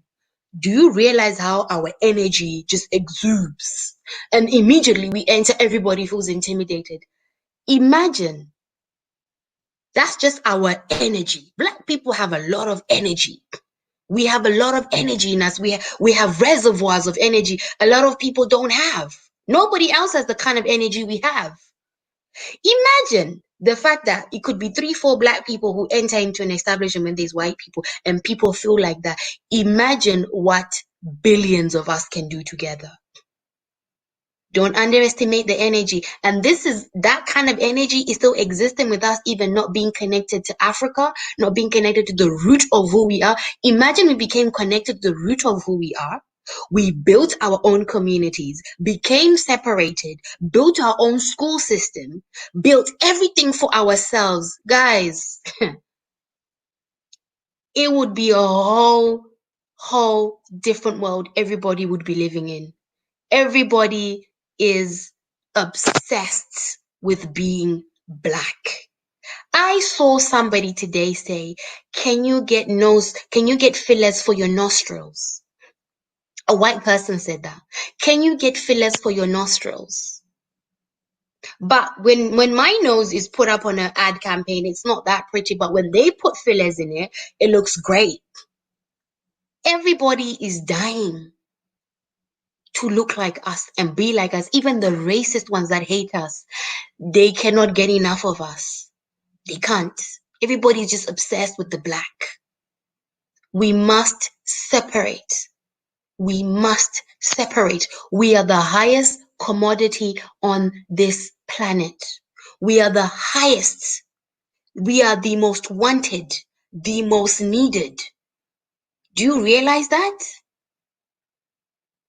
[SPEAKER 1] Do you realize how our energy just exudes? And immediately we enter, everybody feels intimidated. Imagine. That's just our energy. Black people have a lot of energy. We have a lot of energy in us. We have reservoirs of energy a lot of people don't have. Nobody else has the kind of energy we have. Imagine the fact that it could be 3, 4 black people who enter into an establishment with these white people and people feel like that. Imagine what billions of us can do together. Don't underestimate the energy. And this is that kind of energy is still existing with us, even not being connected to Africa, not being connected to the root of who we are. Imagine we became connected to the root of who we are. We built our own communities, became separated, built our own school system, built everything for ourselves. Guys, it would be a whole different world everybody would be living in. Everybody is obsessed with being black. I saw somebody today say, can you get fillers for your nostrils? A white person said that. Can you get fillers for your nostrils? But when my nose is put up on an ad campaign, it's not that pretty. But when they put fillers in it, it looks great. Everybody is dying to look like us and be like us. Even the racist ones that hate us, they cannot get enough of us. They can't. Everybody's just obsessed with the black. We must separate. We must separate. We are the highest commodity on this planet. We are the highest. We are the most wanted, the most needed. Do you realize that?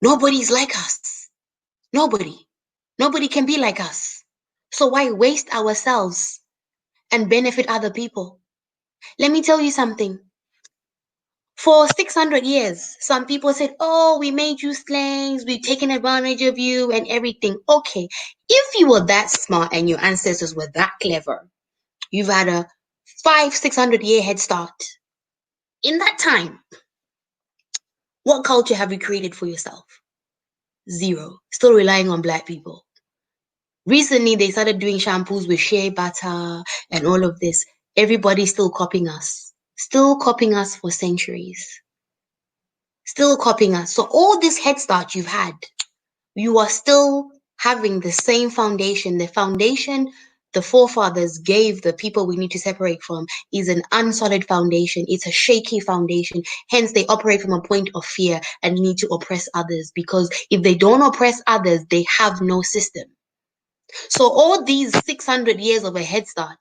[SPEAKER 1] Nobody's like us. Nobody. Nobody can be like us. So why waste ourselves and benefit other people? Let me tell you something. For 600 years, some people said, oh, we made you slaves, we've taken advantage of you and everything. Okay, if you were that smart and your ancestors were that clever, you've had a 500-600 year head start. In that time, what culture have you created for yourself? Zero. Still relying on black people. Recently, they started doing shampoos with shea butter and all of this. Everybody's still copying us. Still copying us for centuries. Still copying us. So all this head start you've had, you are still having the same foundation. The foundation the forefathers gave the people we need to separate from is an unsolid foundation. It's a shaky foundation. Hence, they operate from a point of fear and need to oppress others, because if they don't oppress others, they have no system. So all these 600 years of a head start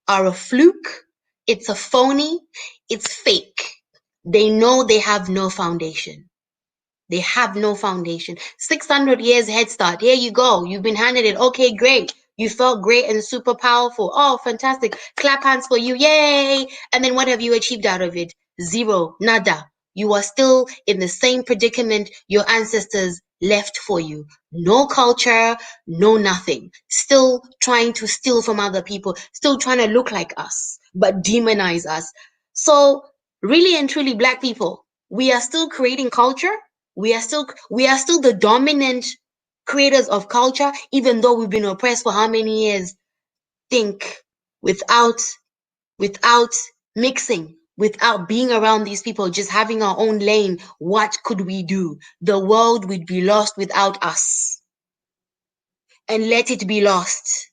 [SPEAKER 1] are a fluke. It's a phony. It's fake. They know they have no foundation. They have no foundation. 600 years head start. Here you go. You've been handed it. Okay, great. You felt great and super powerful. Oh, fantastic. Clap hands for you. Yay. And then what have you achieved out of it? Zero. Nada. You are still in the same predicament your ancestors left for you. No culture, no nothing. Still trying to steal from other people. Still trying to look like us, but demonize us. So really and truly, black people, we are still creating culture. We are still the dominant creators of culture, even though we've been oppressed for how many years? Think without mixing, without being around these people, just having our own lane. What could we do? The world would be lost without us. And let it be lost.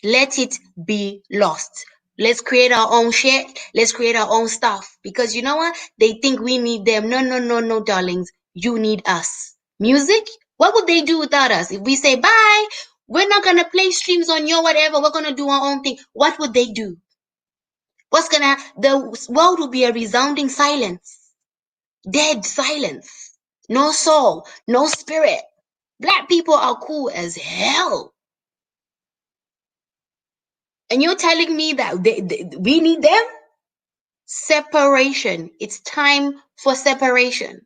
[SPEAKER 1] Let it be lost. Let's create our own shit. Let's create our own stuff. Because you know what? They think we need them. No, no, no, no, darlings. You need us. Music? What would they do without us? If we say, bye, we're not going to play streams on your whatever, we're going to do our own thing. What would they do? The world will be a resounding silence. Dead silence. No soul. No spirit. Black people are cool as hell. And you're telling me that we need them? Separation. It's time for separation.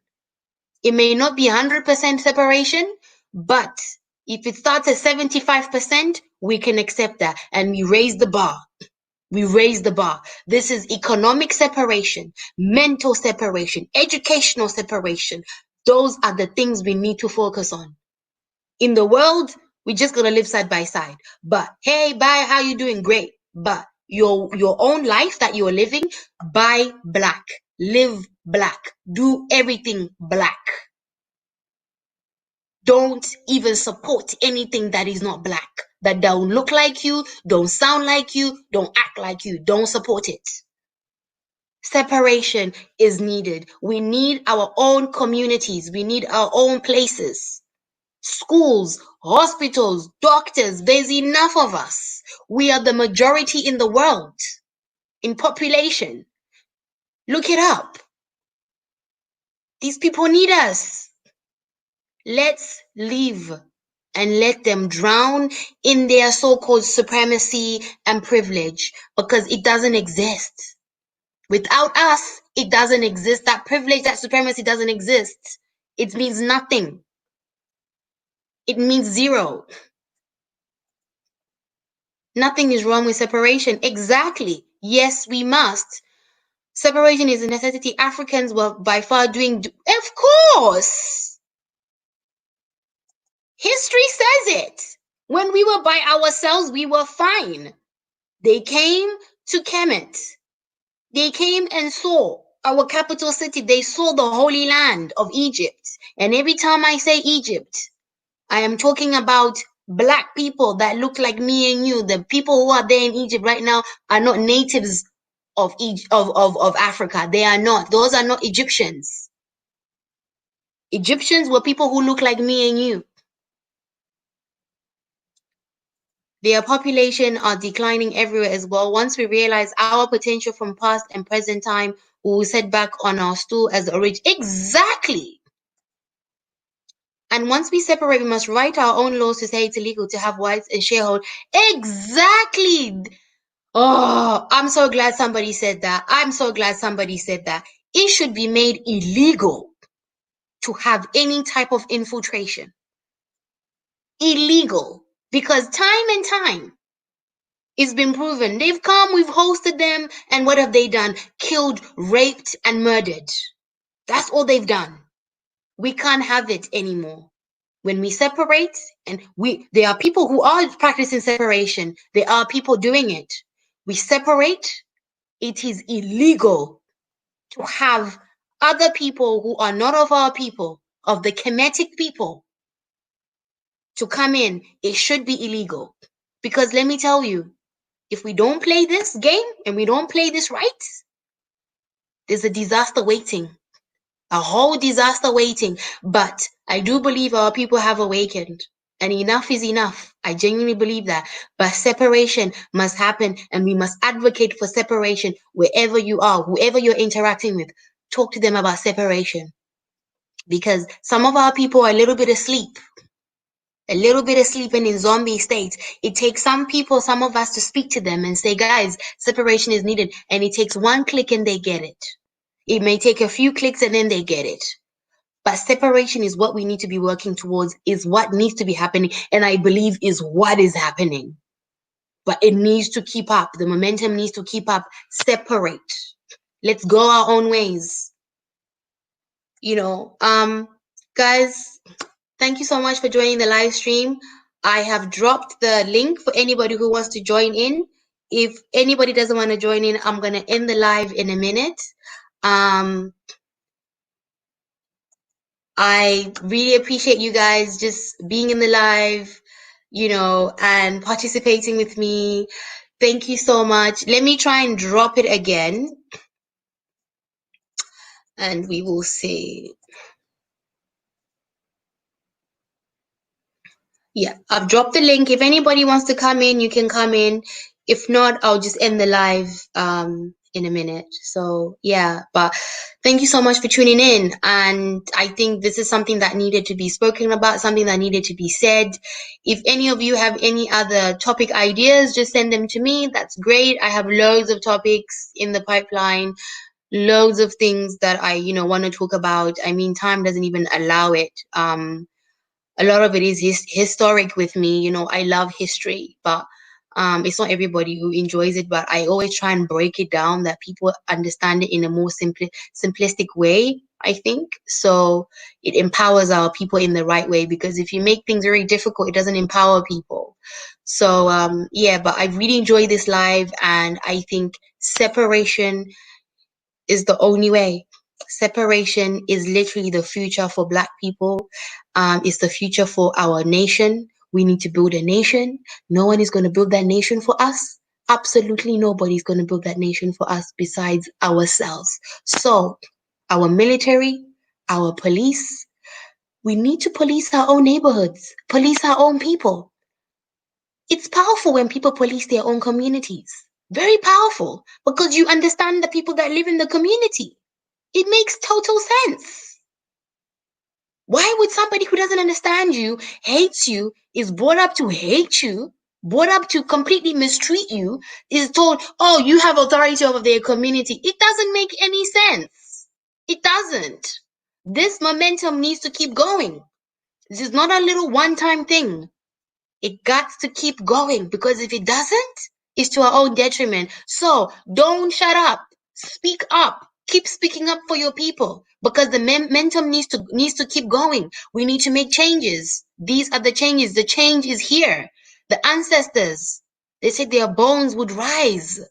[SPEAKER 1] It may not be 100% separation, but if it starts at 75%, we can accept that. And we raise the bar. We raise the bar. This is economic separation, mental separation, educational separation. Those are the things we need to focus on. In the world, we're just going to live side by side. But hey, bye, how you doing? Great. But your own life that you're living, buy black. Live black. Do everything black. Don't even support anything that is not black. That don't look like you, don't sound like you, don't act like you. Don't support it. Separation is needed. We need our own communities. We need our own places. Schools, hospitals, doctors. There's enough of us. We are the majority in the world in population. Look it up. These people need us. Let's leave and let them drown in their so-called supremacy and privilege, because it doesn't exist. Without us, it doesn't exist. That privilege, that supremacy doesn't exist. It means nothing. It means zero. Nothing is wrong with separation. Exactly. Yes, we must. Separation is a necessity. Africans were by far doing... Of course! History says it. When we were by ourselves, we were fine. They came to Kemet. They came and saw our capital city. They saw the Holy Land of Egypt. And every time I say Egypt, I am talking about black people that look like me and you. The people who are there in Egypt right now are not natives of Africa. They are not. Those are not Egyptians. Egyptians were people who look like me and you. Their population are declining everywhere as well. Once we realize our potential from past and present time, we will sit back on our stool as the origin. Exactly. And once we separate, we must write our own laws to say it's illegal to have whites and shareholders. Exactly. Oh, I'm so glad somebody said that. I'm so glad somebody said that. It should be made illegal to have any type of infiltration. Illegal. Because time and time, it's been proven. They've come, we've hosted them, and what have they done? Killed, raped, and murdered. That's all they've done. We can't have it anymore. When we separate, and there are people who are practicing separation. There are people doing it. We separate, it is illegal to have other people who are not of our people, of the Kemetic people, to come in. It should be illegal. Because let me tell you, if we don't play this game and we don't play this right, there's a disaster waiting. A whole disaster waiting. But I do believe our people have awakened. And enough is enough. I genuinely believe that. But separation must happen, and we must advocate for separation wherever you are, whoever you're interacting with. Talk to them about separation. Because some of our people are a little bit asleep. A little bit of sleeping in zombie states. It takes some people, some of us, to speak to them and say, guys, separation is needed. And it takes one click and they get it. It may take a few clicks and then they get it. But separation is what we need to be working towards, is what needs to be happening. And I believe is what is happening. But it needs to keep up. The momentum needs to keep up. Separate. Let's go our own ways. Guys, thank you so much for joining the live stream. I have dropped the link for anybody who wants to join in. If anybody doesn't want to join in, I'm going to end the live in a minute. I really appreciate you guys just being in the live, and participating with me. Thank you so much. Let me try and drop it again. And we will see. Yeah, I've dropped the link. If anybody wants to come in, you can come in. If not, I'll just end the live in a minute. So yeah, but thank you so much for tuning in. And I think this is something that needed to be spoken about, something that needed to be said. If any of you have any other topic ideas, just send them to me. That's great. I have loads of topics in the pipeline, loads of things that I, want to talk about. I mean, time doesn't even allow it. A lot of it is historic with me. I love history, but it's not everybody who enjoys it. But I always try and break it down that people understand it in a more simplistic way, I think. So it empowers our people in the right way, because if you make things very difficult, it doesn't empower people. So yeah, but I really enjoy this live, and I think separation is the only way. Separation is literally the future for Black people. It's the future for our nation. We need to build a nation. No one is going to build that nation for us. Absolutely nobody's going to build that nation for us besides ourselves. So, our military, our police, we need to police our own neighborhoods, police our own people. It's powerful when people police their own communities. Very powerful because you understand the people that live in the community. It makes total sense. Why would somebody who doesn't understand you, hates you, is brought up to hate you, brought up to completely mistreat you, is told, oh, you have authority over their community? It doesn't make any sense. It doesn't. This momentum needs to keep going. This is not a little one-time thing. It got to keep going because if it doesn't, it's to our own detriment. So don't shut up. Speak up. Keep speaking up for your people because the momentum needs to keep going. We need to make changes. These are the changes. The change is here. The ancestors, they said their bones would rise.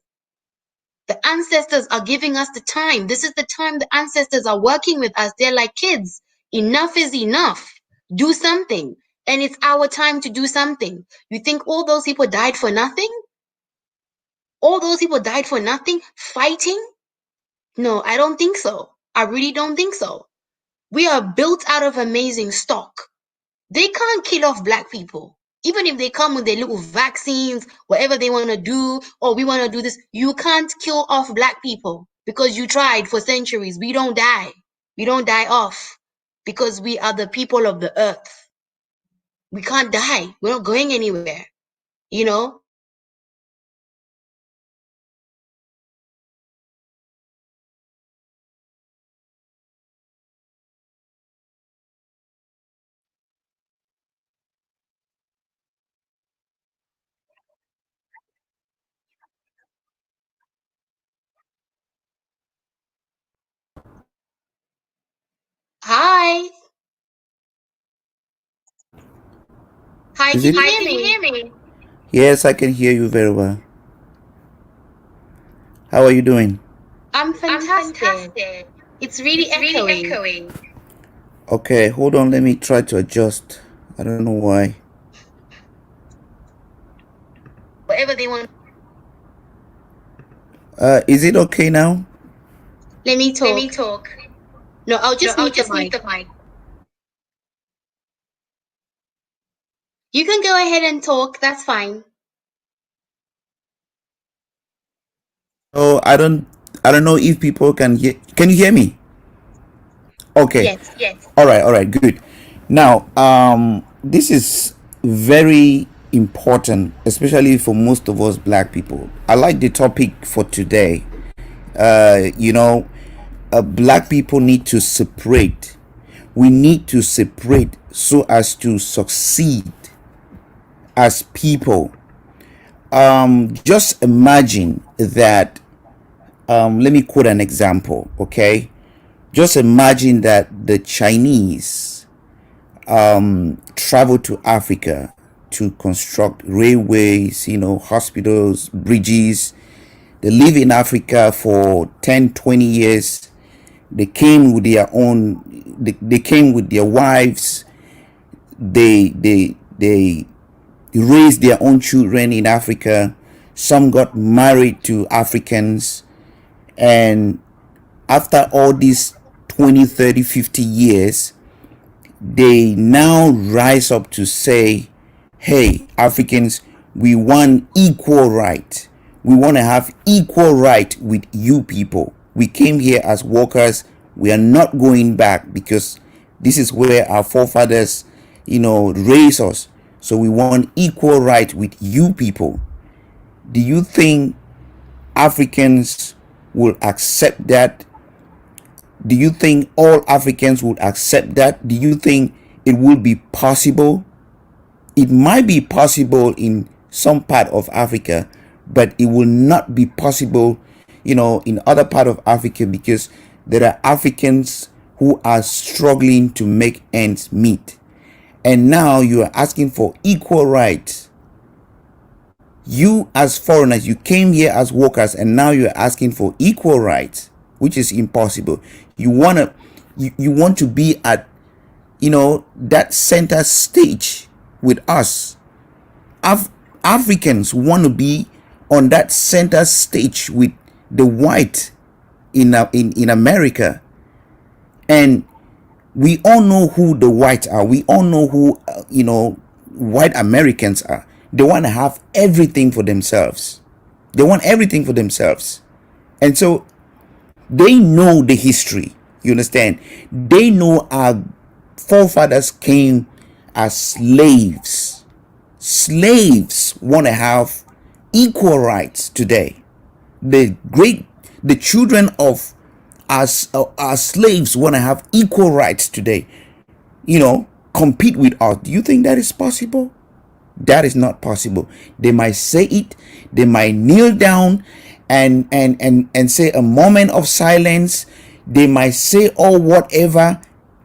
[SPEAKER 1] The ancestors are giving us the time. This is the time the ancestors are working with us. They're like, kids, enough is enough. Do something. And it's our time to do something. You think all those people died for nothing? All those people died for nothing? Fighting? No, I don't think so. I really don't think so. We are built out of amazing stock. They can't kill off Black people. Even if they come with their little vaccines, whatever they want to do, or we want to do this, you can't kill off Black people because you tried for centuries. We don't die. We don't die off because we are the people of the earth. We can't die. We're not going anywhere. You know? Hi. Hi,
[SPEAKER 2] Is
[SPEAKER 1] can
[SPEAKER 2] it?
[SPEAKER 1] you
[SPEAKER 2] Hi,
[SPEAKER 1] hear
[SPEAKER 2] can you
[SPEAKER 1] me?
[SPEAKER 2] hear me? Yes, I can hear you very well. How are you doing?
[SPEAKER 1] I'm
[SPEAKER 2] I'm
[SPEAKER 1] fantastic.
[SPEAKER 2] fantastic.
[SPEAKER 1] It's really
[SPEAKER 2] It's really
[SPEAKER 1] echoey.
[SPEAKER 2] echoing. Okay, hold on. Let me try to adjust. I don't know why.
[SPEAKER 1] Whatever they want.
[SPEAKER 2] Is it okay now?
[SPEAKER 1] Let me
[SPEAKER 2] Let me
[SPEAKER 1] talk.
[SPEAKER 2] talk.
[SPEAKER 1] No, I'll
[SPEAKER 2] No,
[SPEAKER 1] just
[SPEAKER 2] I'll
[SPEAKER 1] mute the
[SPEAKER 2] just mute
[SPEAKER 1] mic.
[SPEAKER 2] the mic.
[SPEAKER 1] You can go ahead and talk. That's fine.
[SPEAKER 2] Oh, I don't know if people can hear. Can you hear me? Okay.
[SPEAKER 1] Yes.
[SPEAKER 2] Yes. All right, good. Now, this is very important, especially for most of us Black people. I like the topic for today. You know, Black people need to separate. We need to separate so as to succeed as people. Just imagine that. Let me quote an example, okay? Just imagine that the Chinese travel to Africa to construct railways, hospitals, bridges. They live in Africa for 10, 20 years. They came with their own, they came with their wives. They raised their own children in Africa. Some got married to Africans. And after all these 20, 30, 50 years, they now rise up to say, hey, Africans, we want equal right. We want to have equal right with you people. We came here as workers. We are not going back because this is where our forefathers, raised us. So we want equal right with you people. Do you think Africans will accept that? Do you think all Africans would accept that? Do you think it will be possible? It might be possible in some part of Africa, but it will not be possible, in other part of Africa because there are Africans who are struggling to make ends meet. And now you are asking for equal rights. You as foreigners, you came here as workers and now you're asking for equal rights, which is impossible. You wanna you want to be at, that center stage with us. Af- Africans want to be on that center stage with the white in America, and we all know who the whites are. We all know who white Americans are. They want to have everything for themselves. They want everything for themselves, and so they know the history. You understand? They know our forefathers came as slaves. Slaves want to have equal rights today. The great, the children of our slaves want to have equal rights today. Compete with us. Do you think that is possible? That is not possible. They might say it. They might kneel down and say a moment of silence. They might say or whatever.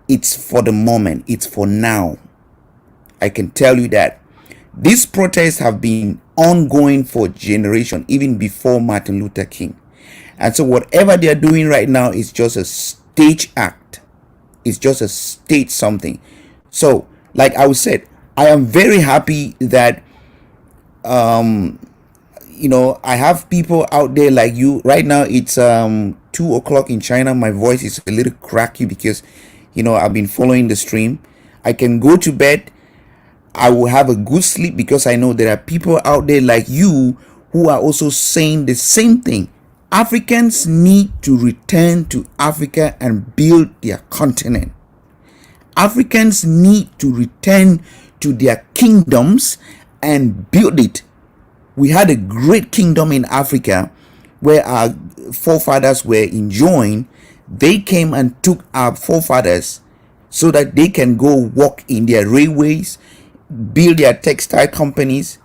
[SPEAKER 2] It's for the moment. It's for now. I can tell you that these protests have been ongoing for generations, even before Martin Luther King. And so whatever they are doing right now is just a stage act. It's just a stage something. So, like I said, I am very happy that I have people out there like you. Right now it's 2 o'clock in China. My voice is a little cracky because I've been following the stream. I can go to bed. I will have a good sleep because I know there are people out there like you who are also saying the same thing. Africans need to return to Africa and build their continent. Africans need to return to their kingdoms and build it. We had a great kingdom in Africa where our forefathers were enjoying. They came and took our forefathers so that they can go walk in their railways, build their textile companies,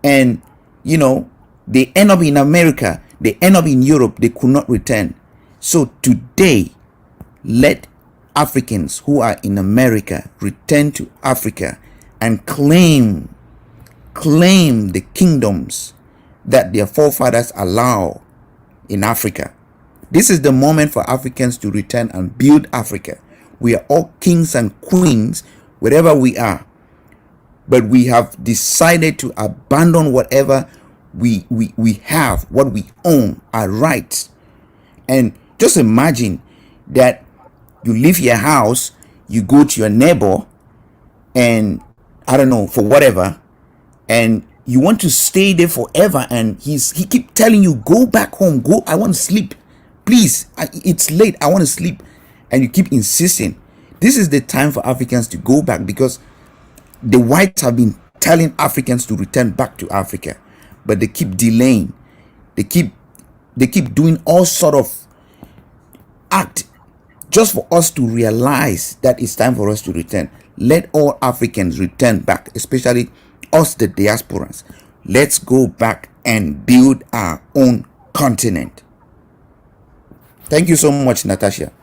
[SPEAKER 2] and they end up in America, they end up in Europe, they could not return. So today, let Africans who are in America return to Africa and claim the kingdoms that their forefathers allow in Africa. This is the moment for Africans to return and build Africa. We are all kings and queens wherever we are, but we have decided to abandon whatever we have, what we own, our rights. And just imagine that you leave your house, you go to your neighbor, and I don't know, for whatever, and you want to stay there forever, and he keep telling you, go back home, go, I want to sleep, please, it's late, I want to sleep, and you keep insisting. This is the time for Africans to go back, because the whites have been telling Africans to return back to Africa, but they keep delaying. They keep doing all sort of act just for us to realize that it's time for us to return. Let all Africans return back, especially us, the diasporans. Let's go back and build our own continent. Thank you so much, Natasha.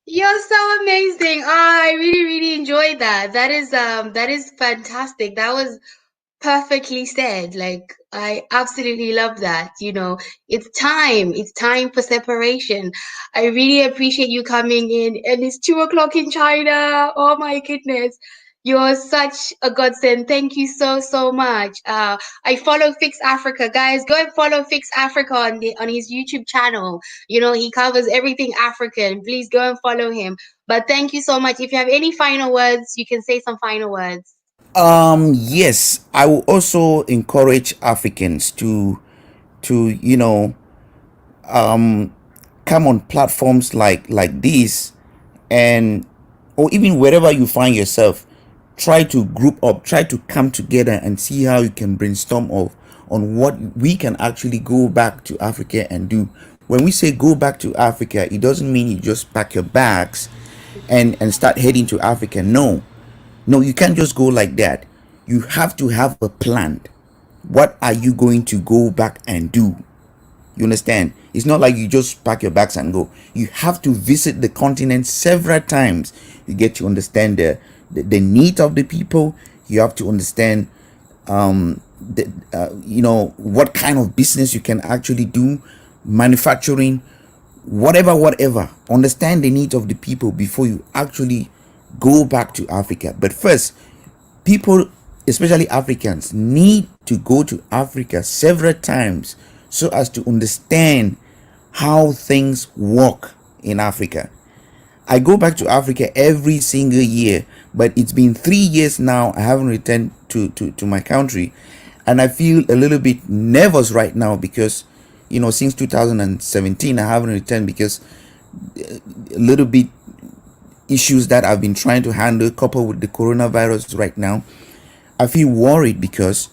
[SPEAKER 1] You're so amazing. I really, really enjoyed that. That is fantastic. That was perfectly said. Like, I absolutely love that. It's time. It's time for separation. I really appreciate you coming in, and it's 2 o'clock in China. Oh my goodness. You're such a godsend. Thank you so, so much. I follow Fix Africa. Guys, go and follow Fix Africa on his YouTube channel. He covers everything African. Please go and follow him. But thank you so much. If you have any final words, you can say some final words.
[SPEAKER 2] Yes, I will also encourage Africans to come on platforms like this, and or even wherever you find yourself, try to group up, try to come together and see how you can brainstorm of on what we can actually go back to Africa and do. When we say go back to Africa, it doesn't mean you just pack your bags and start heading to Africa. No, you can't just go like that. You have to have a plan. What are you going to go back and do? You understand? It's not like you just pack your bags and go. You have to visit the continent several times. You get to understand the need of the people. You have to understand what kind of business you can actually do, manufacturing, whatever. Understand the needs of the people before you actually go back to Africa. But first, people, especially Africans, need to go to Africa several times so as to understand how things work in Africa. I go back to Africa every single year, but it's been 3 years now. I haven't returned to my country, and I feel a little bit nervous right now because, since 2017, I haven't returned because a little bit issues that I've been trying to handle, coupled with the coronavirus right now. I feel worried because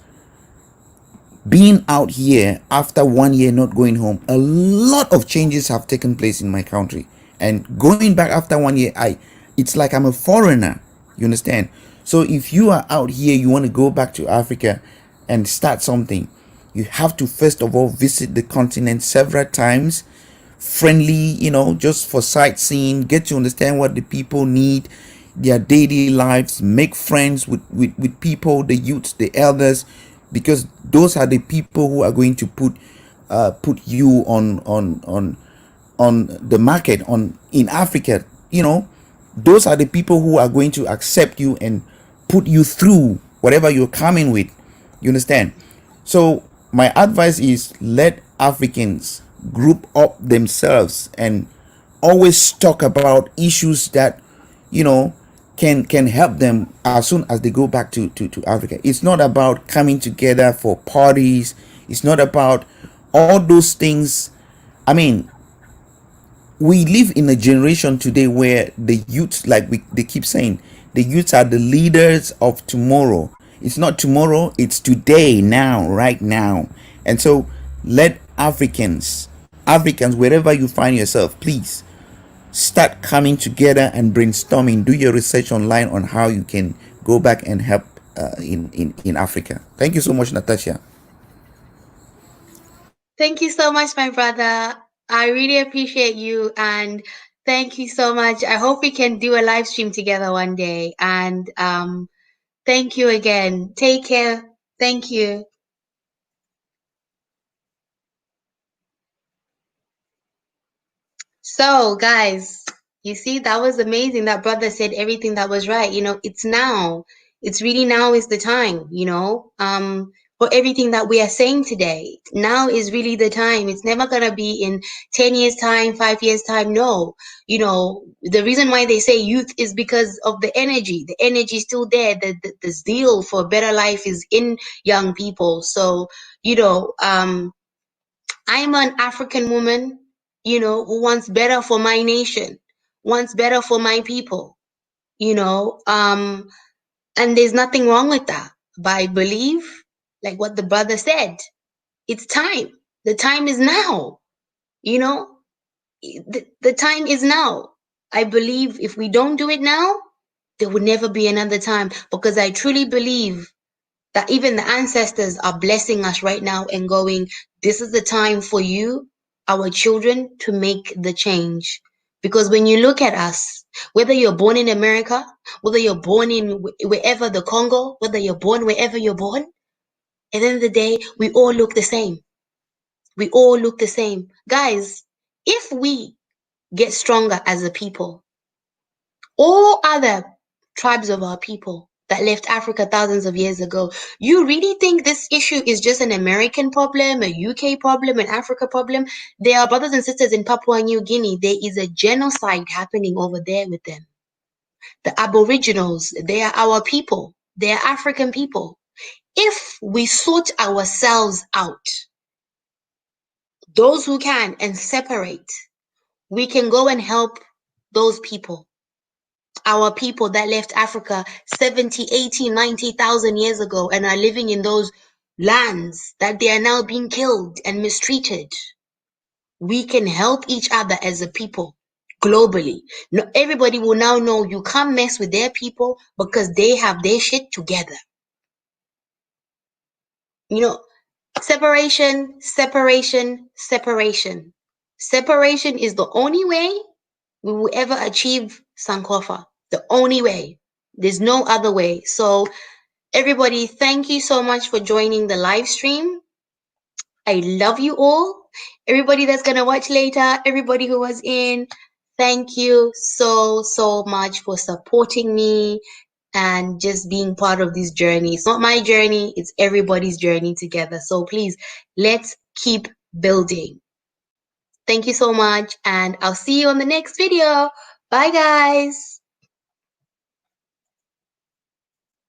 [SPEAKER 2] being out here after 1 year not going home, a lot of changes have taken place in my country. And going back after 1 year, it's like I'm a foreigner. You understand? So if you are out here, you want to go back to Africa and start something, you have to first of all visit the continent several times, friendly, just for sightseeing, get to understand what the people need, their daily lives, make friends with people, the youths, the elders, because those are the people who are going to put you on the market on in Africa. Those are the people who are going to accept you and put you through whatever you're coming with. You understand? So my advice is, let Africans group up themselves and always talk about issues that can help them as soon as they go back to Africa. It's not about coming together for parties. It's not about all those things. I mean, we live in a generation today where the youth, like they keep saying, the youths are the leaders of tomorrow. It's not tomorrow, it's today, now, right now. And so let Africans, wherever you find yourself, please start coming together and brainstorming. Do your research online on how you can go back and help in Africa. Thank you so much, Natasha.
[SPEAKER 1] Thank you so much, my brother. I really appreciate you and thank you so much. I hope we can do a live stream together one day. And thank you again. Take care. Thank you. So, guys, you see, that was amazing. That brother said everything that was right. It's now. It's really now is the time, for everything that we are saying today. Now is really the time. It's never going to be in 10 years' time, 5 years' time. No. The reason why they say youth is because of the energy. The energy is still there. The zeal for a better life is in young people. So, I'm an African woman, who wants better for my nation, wants better for my people, and there's nothing wrong with that. But I believe, like what the brother said, it's time. The time is now, you know, the time is now. I believe if we don't do it now, there will never be another time because I truly believe that even the ancestors are blessing us right now and going, this is the time for you, our children, to make the change. Because when you look at us, whether you're born in America, whether you're born in wherever the Congo, whether you're born wherever you're born, at the end of the day, we all look the same. We all look the same. Guys, if we get stronger as a people, all other tribes of our people that left Africa thousands of years ago. You really think this issue is just an American problem, a UK problem, an Africa problem? There are brothers and sisters in Papua New Guinea. There is a genocide happening over there with them. The Aboriginals, they are our people. They are African people. If we sort ourselves out, those who can, and separate, we can go and help those people, our people that left Africa 70, 80, 90,000 years ago and are living in those lands that they are now being killed and mistreated. We can help each other as a people globally. No, everybody will now know you can't mess with their people because they have their shit together. You know, separation, separation, separation. Separation is the only way we will ever achieve Sankofa. The only way. There's no other way. So everybody, thank you so much for joining the live stream. I love you all. Everybody that's gonna watch later, everybody who was in, thank you so, so much for supporting me and just being part of this journey. It's not my journey, it's everybody's journey together. So please, let's keep building. Thank you so much, and I'll see you on the next video. Bye, guys.